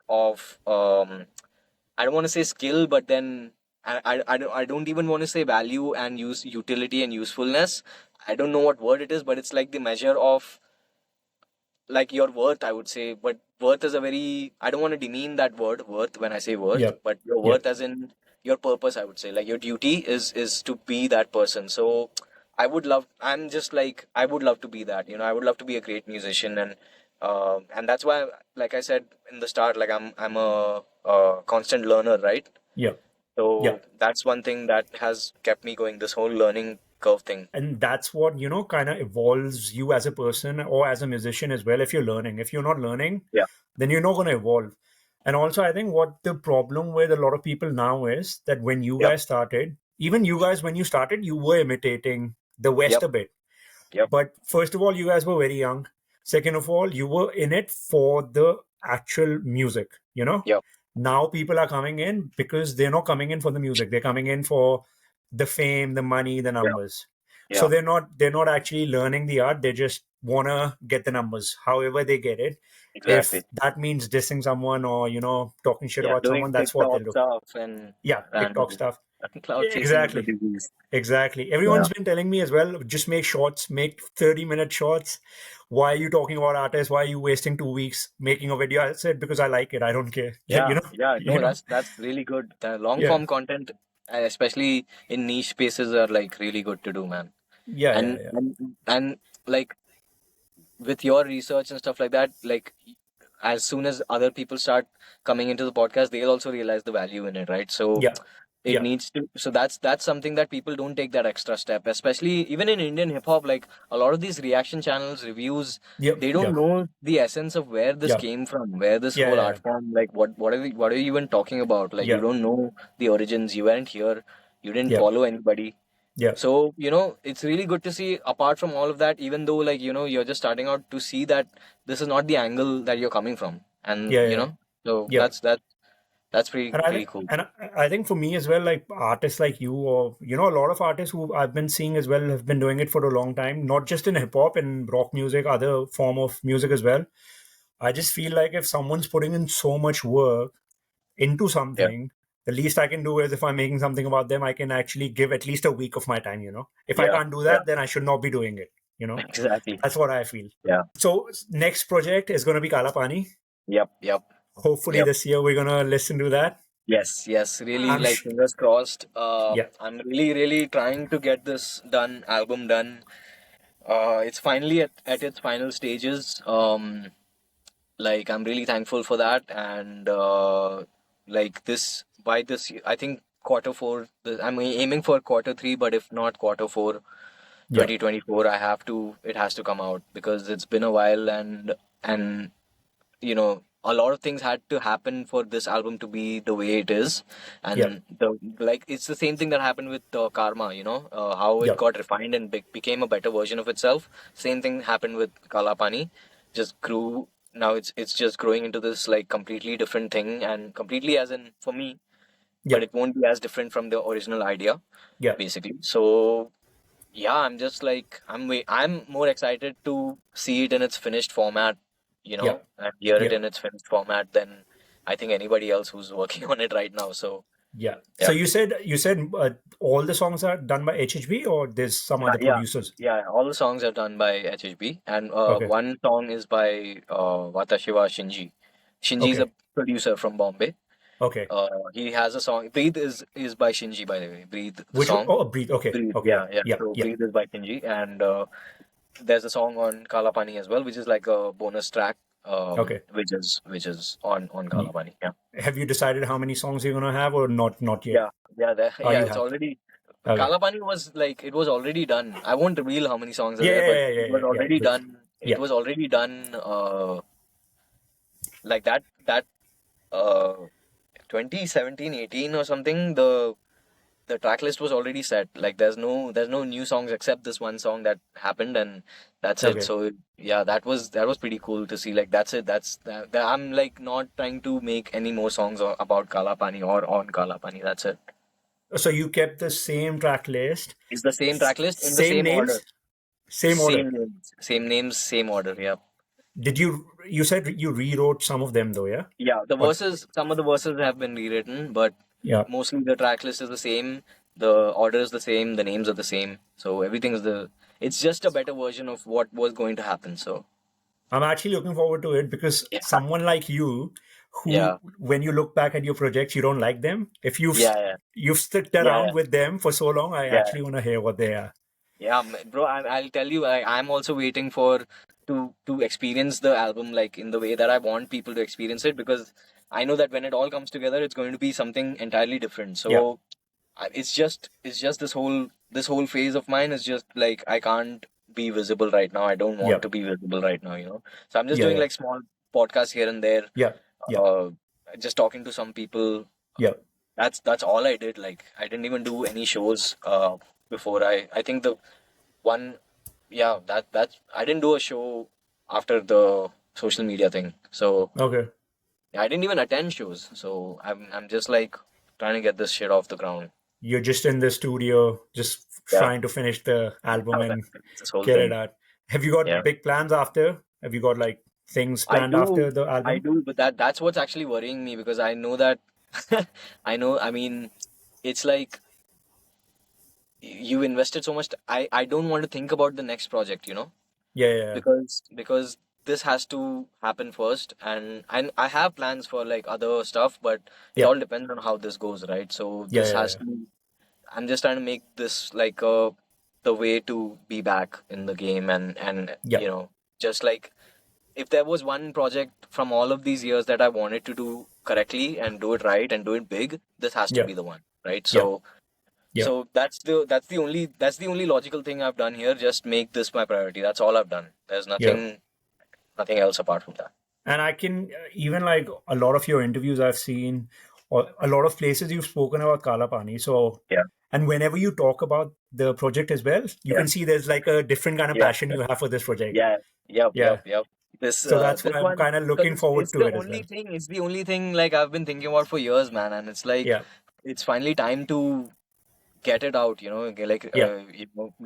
I don't want to say skill, but then I don't even want to say value and use utility and usefulness. I don't know what word it is, but it's like the measure of like your worth, I would say. But worth is a very, I don't want to demean that word worth when I say worth, Yep. but your Yep. worth as in your purpose, I would say. Like your duty is to be that person. So I'm just like I would love to be that. I would love to be a great musician and And that's why, like I said in the start, like I'm a constant learner, right? Yeah. Yeah. So that's one thing that has kept me going. This whole learning curve thing. And that's what, kind of evolves you as a person or as a musician as well. If you're learning, if you're not learning, Yeah. then you're not going to evolve. And also, I think what the problem with a lot of people now is that when you Yep. guys started, even you guys, when you started, you were imitating the West Yep. a bit. Yep. But first of all, you guys were very young. Second of all, you were in it for the actual music, Yep. Now people are coming in because they're not coming in for the music. They're coming in for the fame, the money, the Yeah. numbers. So Yeah. they're not actually learning the art. They just wanna get the numbers, however they get it. If Exactly. that means dissing someone or, talking shit Yeah. about someone, Doing that's what they'll TikTok do. stuff and Yeah, TikTok and stuff. cloud chasing is the Exactly. disease. Exactly. Yeah. Everyone's been telling me as well, just make shorts, make 30-minute shorts. Why are you talking about artists? Why are you wasting 2 weeks making a video? I said, because I like it. I don't care. Yeah. Yeah. You No, know? that's really good. The long Yeah. form content, especially in niche spaces, are like really good to do, man. Yeah, yeah, And yeah. like with your research and stuff like that, like as soon as other people start coming into the podcast, they'll also realize the value in it, right? So Yeah. it Yeah. needs to, so that's something that people don't take that extra step, especially even in Indian hip hop. Like a lot of these reaction channels, reviews, Yep. they don't Yeah. know the essence of where this Yeah. came from, where this Yeah. whole Yeah. art form, like what are you even talking about? Like you Yeah. don't know the origins, you weren't here, you didn't Yeah. follow anybody. Yeah. So, it's really good to see, apart from all of that, even though, like, you're just starting out, to see that this is not the angle that you're coming from. And, Yeah. Yeah. so Yeah. that's pretty, And I pretty think, cool. and I think for me as well, like artists like you, or a lot of artists who I've been seeing as well have been doing it for a long time, not just in hip hop and rock music, other form of music as well. I just feel like if someone's putting in so much work into Yeah. something, the least I can do is if I'm making something about them, I can actually give at least a week of my time. If I Yeah. can't do Yeah. that, then I should not be doing it. Exactly. That's what I feel. Yeah. So next project is going to be Kaala Paani. Yep. Yep. Hopefully Yep. this year we're going to listen to that. Yes. Yes. Really, I'm like, sh- fingers crossed. yeah, I'm really, really trying to get this album done. It's finally at its final stages. Like I'm really thankful for that, and like this by this I think quarter four, I'm aiming for quarter three, but if not quarter four yeah, 2024, it has to come out, because it's been a while, and a lot of things had to happen for this album to be the way it is. yeah, And like it's the same thing that happened with Karma, how it yeah, got refined and became a better version of itself. Same thing happened with Kala Pani, just grew. Now it's just growing into this like completely different thing, and completely, as in for me, yeah, but it won't be as different from the original idea, yeah, basically. So yeah, I'm just like I'm more excited to see it in its finished format, yeah, and hear it yeah, in its finished format than I think anybody else who's working on it right now. So yeah. So yeah. you said all the songs are done by HHB or there's some Yeah, other yeah, producers? yeah. All the songs are done by HHB, and Okay, one song is by Watashiwa Shinji. Shinji is a okay, producer from Bombay. okay. He has a song. Breathe is by Shinji, by the way. Breathe, the Which one? song. Oh, Breathe. Okay, Breathe, okay, yeah, yeah, yeah. yeah, So yeah. Breathe is by Shinji, and there's a song on Kaala Paani as well, which is like a bonus track, Okay. which is on Kaala Paani. Yeah, Have you decided how many songs you're gonna have or not yet? yeah, yeah. Oh, Yeah, you it's have. already Okay. Kaala Paani was like it was already done. I won't reveal how many songs are Yeah, there, yeah, but yeah, it yeah, was yeah, yeah. already Because done. It yeah, was already done. Like that 2017, 18 or something. The track list was already set. Like there's no new songs except this one song that happened, and that's it. okay. So yeah, that was pretty cool to see. Like that's it. I'm like not trying to make any more songs about Kala Pani or on Kala Pani. That's it. So you kept the same track list, It's the same track list in the same same order. names, same order. Same names, same order. Yeah. Did you said you rewrote some of them though, yeah? Yeah, Or some of the verses have been rewritten, but yeah. mostly the track list is the same, the order is the same, the names are the same. So it's just a better version of what was going to happen. So I'm actually looking forward to it because yeah, someone like you, who, yeah, when you look back at your projects, you don't like them. If yeah, yeah, you've stuck yeah, around with them for so long, I yeah, actually want to hear what they are. yeah, bro. I'll tell you, I'm also waiting for to experience the album like in the way that I want people to experience it, because I know that when it all comes together, it's going to be something entirely different. Yeah. So it's just this whole phase of mine is just like I can't be visible right now. I don't Yeah. want to be visible right now, So I'm just Yeah. doing Yeah. like small podcasts here and there, Yeah. Yeah. uh, just talking to some people. Yeah. That's all I did. Like I didn't even do any shows before. I think the one, yeah, that I didn't do a show after the social media thing. So Okay. yeah, I didn't even attend shows. So I'm just like trying to get this shit off the ground. You're just in the studio, just Yeah, trying to finish the album how and this whole get it thing. out. Have you got Yeah, big plans after? Have you got like things I planned do, after the I album? do, but that's what's actually worrying me, because I know that I know. I mean, it's like you invested so much. I don't want to think about the next project, Yeah. Yeah. because this has to happen first, and I have plans for like other stuff, but it Yeah. all depends on how this goes, right? So Yeah. this Yeah. has Yeah. to. I'm just trying to make this like the way to be back in the game, and Yeah. just like if there was one project from all of these years that I wanted to do correctly and do it right and do it big, this has to Yeah. be the one, right? Yeah. So Yeah. that's the only logical thing I've done here. Just make this my priority. That's all I've done. There's Yeah. nothing else apart from that. And I can even like a lot of your interviews I've seen, or a lot of places you've spoken about Kaala Paani. So, Yeah, and whenever you talk about the project as well, you yeah, can see there's like a different kind of yeah, passion you have for this project. yeah. Yep, Yeah. yep, yep. This So that's this why I'm one, kind of because looking it's forward to the it as only well. thing. It's the only thing like I've been thinking about for years, man. And it's like Yeah. it's finally time to get it out. Like Yeah.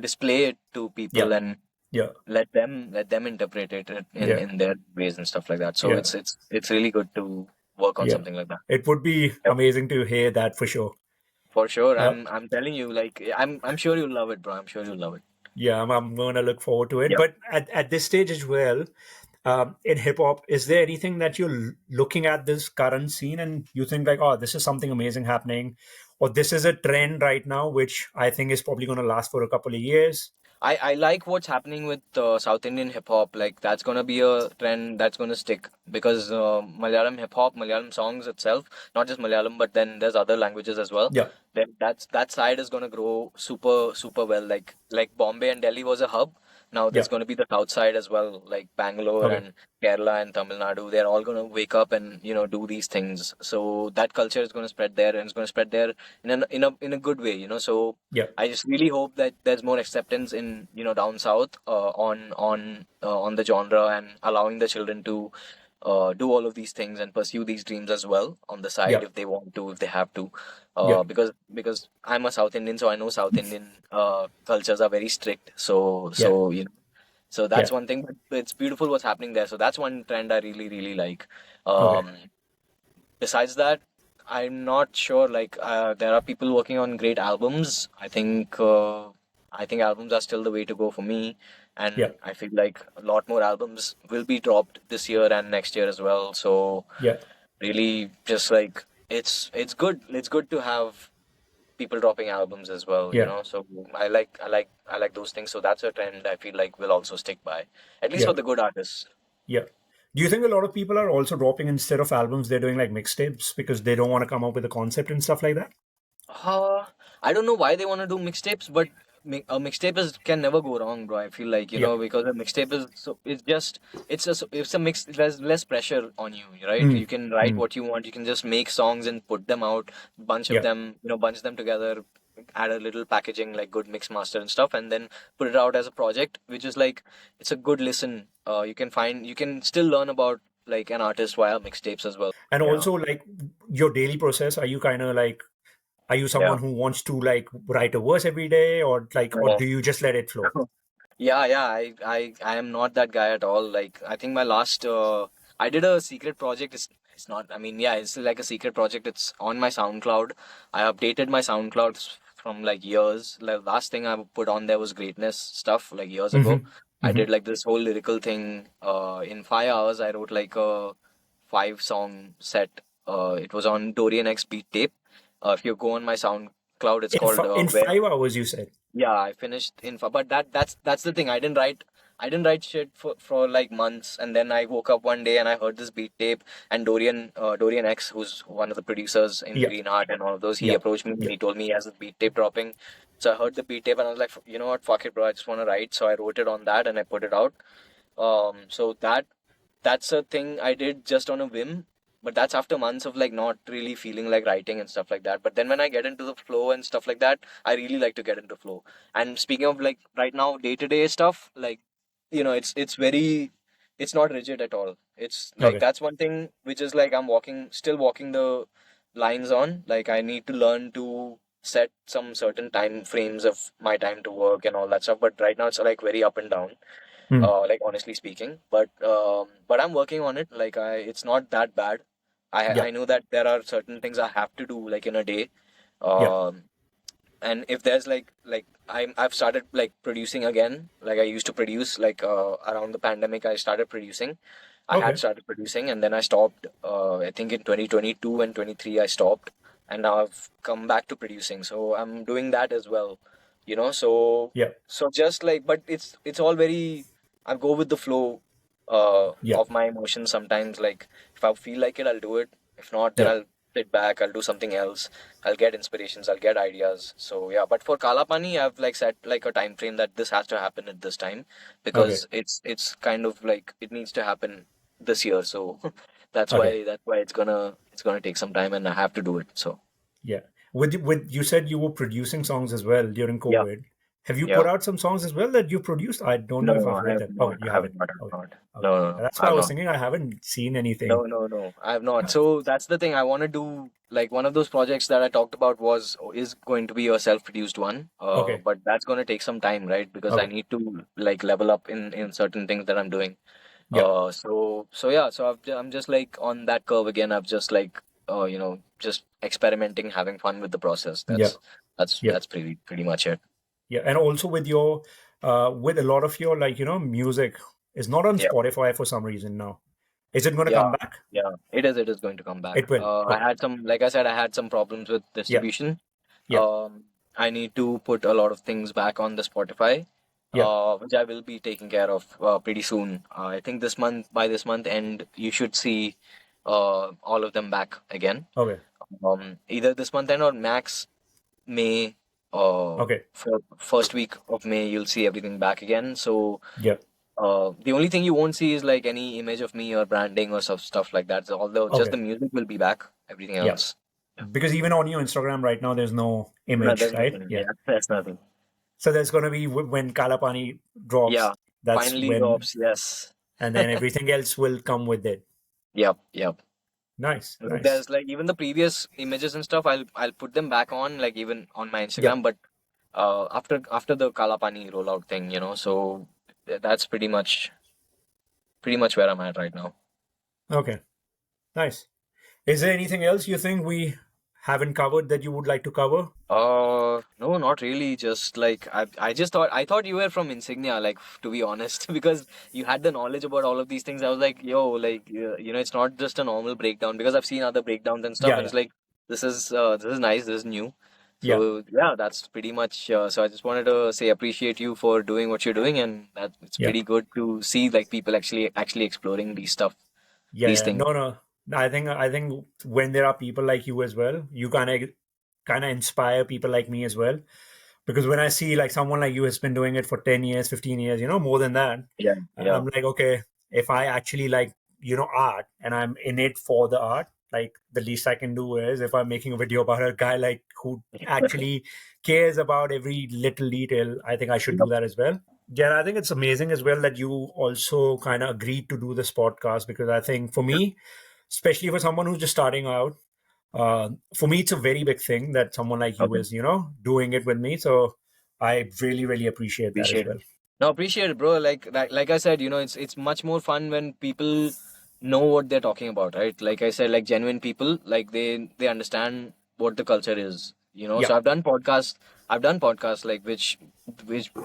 display it to Yeah. people and Yeah. let them interpret it in Yeah. in their ways and stuff like that. So Yeah. it's really good to work on Yeah. something like that. It would be Yep. amazing to hear that for sure. For sure. Uh, I'm telling you, like I'm sure you'll love it, bro. I'm sure you'll love it. yeah, I'm going to look forward to it. Yep. But at this stage as well, in hip hop, is there anything that you're looking at this current scene and you think like, oh, this is something amazing happening, or this is a trend right now, which I think is probably going to last for a couple of years? I like what's happening with South Indian hip hop. Like that's gonna be a trend that's gonna stick, because Malayalam hip hop, Malayalam songs itself, not just Malayalam, but then there's other languages as well. Yeah, Then that side is gonna grow super super well. Like Bombay and Delhi was a hub. Now yeah, there's gonna be the south side as well, like Bangalore okay, and Kerala and Tamil Nadu. They're all gonna wake up and do these things. So that culture is gonna spread there, and it's gonna spread there in a good way. So yeah, I just really hope that there's more acceptance in down south on the genre, and allowing the children to do all of these things and pursue these dreams as well on the yeah, side if they want to, if they have to. yeah, Because I'm a South Indian, so I know South Indian cultures are very strict. So yeah, so so yeah, that's one thing. But it's beautiful what's happening there. So that's one trend I really really like. okay, Um, Besides that, I'm not sure. Like, there are people working on great albums. I think albums are still the way to go for me, yeah, and I feel like a lot more albums will be dropped this year and next year as well. So yeah, really, just like it's good. It's good to have people dropping albums as well. yeah, So I like those things. So that's a trend I feel like will also stick by, at least yeah, for the good artists. yeah. Do you think a lot of people are also dropping instead of albums, they're doing like mixtapes because they don't want to come up with a concept and stuff like that? Uh, I don't know why they want to do mixtapes, but a mixtape can never go wrong, bro. I feel like Yeah. because a mixtape is so it's a mix. There's less pressure on you, right? Mm, You can write mm, what you want. You can just make songs and put them out, bunch of yeah, them, bunch them together, add a little packaging like good mix master and stuff, and then put it out as a project, which is like it's a good listen. You can still learn about like an artist via mixtapes as well. and Yeah. also like your daily process, are you kind of like, are you Yeah. someone who wants to like write a verse every day, or like, or do you just let it flow? Yeah, yeah, I am not that guy at all. Like, I think my last, I did a secret project. It's not, I mean, yeah, it's like a secret project. It's on my SoundCloud. I updated my SoundCloud from like years. Like, last thing I put on there was greatness stuff like years ago. Hmm. I Hmm. did like this whole lyrical thing. In 5 hours, I wrote like a 5 song set. It was on Dorian X beat tape. If you go on my SoundCloud, it's called In Where. 5 hours, you said. Yeah, I finished but that's the thing. I didn't write. I didn't write shit for like months, and then I woke up one day and I heard this beat tape, and Dorian X, who's one of the producers in Yeah. Green Art and all of those, he Yeah. approached me and Yeah. he told me he has a beat tape dropping. So I heard the beat tape and I was like, you know what, fuck it, bro, I just want to write. So I wrote it on that and I put it out. So that's a thing I did just on a whim, but that's after months of like not really feeling like writing and stuff like that. But then when I get into the flow and stuff like that, I really like to get into flow. And speaking of like right now, day to day stuff, like it's very, it's not rigid at all. It's like Okay. that's one thing which is like I'm still walking the lines on. Like I need to learn to set some certain time frames of my time to work and all that stuff. But right now it's like very up and down, Hmm. like honestly speaking. But I'm working on it. Like it's not that bad. Yeah. I know that there are certain things I have to do like in a day. Yeah. Um, and if there's like I've started like producing again. Like I used to produce like around the pandemic. I started producing. I had Okay. started producing and then I stopped. I think in 2022 and 23 I stopped, and now I've come back to producing. So I'm doing that as well. Yeah. So just like, but it's all very. I go with the flow Yeah. of my emotions sometimes. Like if I feel like it, I'll do it. If not, then Yeah. I'll sit back. I'll do something else. I'll get inspirations. I'll get ideas. So yeah, but for Kaala Paani, I've like set like a time frame that this has to happen at this time, Okay. because it's kind of like it needs to happen this year. So Okay. that's why it's gonna take some time, and I have to do it. So Yeah. With you said you were producing songs as well during yeah, COVID. Have you put yeah. out some songs as well that you produced? I don't know if No, I've I heard have that. Okay, not. you I have haven't. not. I have Okay. not. Okay. No, no, no, That's I why I have was not. thinking I haven't seen anything. No, no, no, I have not. So that's the thing. I want to do like one of those projects that I talked about was is going to be a self-produced one. Okay. But that's going to take some time, right? Because I Okay. need to like level up in certain things that I'm doing. Yeah. So yeah. So I'm just like on that curve again. I've just like just experimenting, having fun with the process. Yeah. Yeah. That's pretty much it. Yeah. And also with your with a lot of your like, music is not on Yeah. Spotify for some reason now. Is it going to Yeah, come back? yeah, it is going to come back. It will. I Okay. had some, like I said, I had some problems with Yeah. distribution. Yeah. I need to put a lot of things back on the Spotify, Yeah. which I will be taking care of pretty soon. I think by this month end, you should see all of them back again. Okay. Either this month end or max May, Okay. for first week of May, you'll see everything back again. So Yeah. the only thing you won't see is like any image of me or branding or stuff like that. So although just Okay. the music will be back, everything Yeah. else, yeah. Because even on your Instagram right now, there's no No, image, there's right? nothing. Yeah. Yeah, there's nothing. So there's going to be when Kalapani drops, Yeah, that's finally when, drops. Yes. and then everything else will come with it. Yep, yep. Nice, nice. There's like even the previous images and stuff. I'll put them back on like even on my Yeah. Instagram. But after the Kaala Paani rollout thing, so that's pretty much where I'm at right now. Okay. Nice. Is there anything else you think we haven't covered that you would like to cover? No, not really. Just like I thought you were from Insignia, like to be honest, because you had the knowledge about all of these things. I was like, yo, like it's not just a normal breakdown, because I've seen other breakdowns and stuff, Yeah. and Yeah. it's like this is nice, this is new. Yeah. So yeah, that's pretty much. So I just wanted to say appreciate you for doing what you're doing, and that it's Yeah. pretty good to see like people actually exploring Yeah. these Yeah. things. No, no. I think when there are people like you as well, you kind of inspire people like me as well. Because when I see like someone like you has been doing it for 10 years, 15 years, more than that, Yeah, yeah, I'm like, okay, if I actually like, art and I'm in it for the art, like the least I can do is if I'm making a video about a guy like who actually cares about every little detail, I think I should yep, do that as well. Yeah, and I think it's amazing as well that you also kind of agreed to do this podcast because I think for me, especially for someone who's just starting out, for me, it's a very big thing that someone like you okay. is, doing it with me. So I really, really appreciate that as Appreciate it. well. No, appreciate it, bro. Like I said, it's much more fun when people know what they're talking about, right? Like I said, like genuine people, like they understand what the culture is, Yeah, So I've done podcasts like which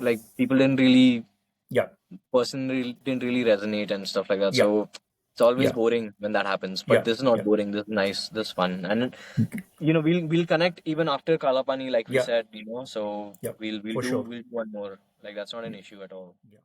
like people yeah, personally didn't really resonate and stuff like that. yeah, So it's always yeah, boring when that happens. But yeah, this is not yeah, boring. This is nice. This is fun, and we'll connect even after Kalapani, like we yeah, said, So yeah, we'll for do sure. we'll do one more. Like that's not an issue at all. Yeah.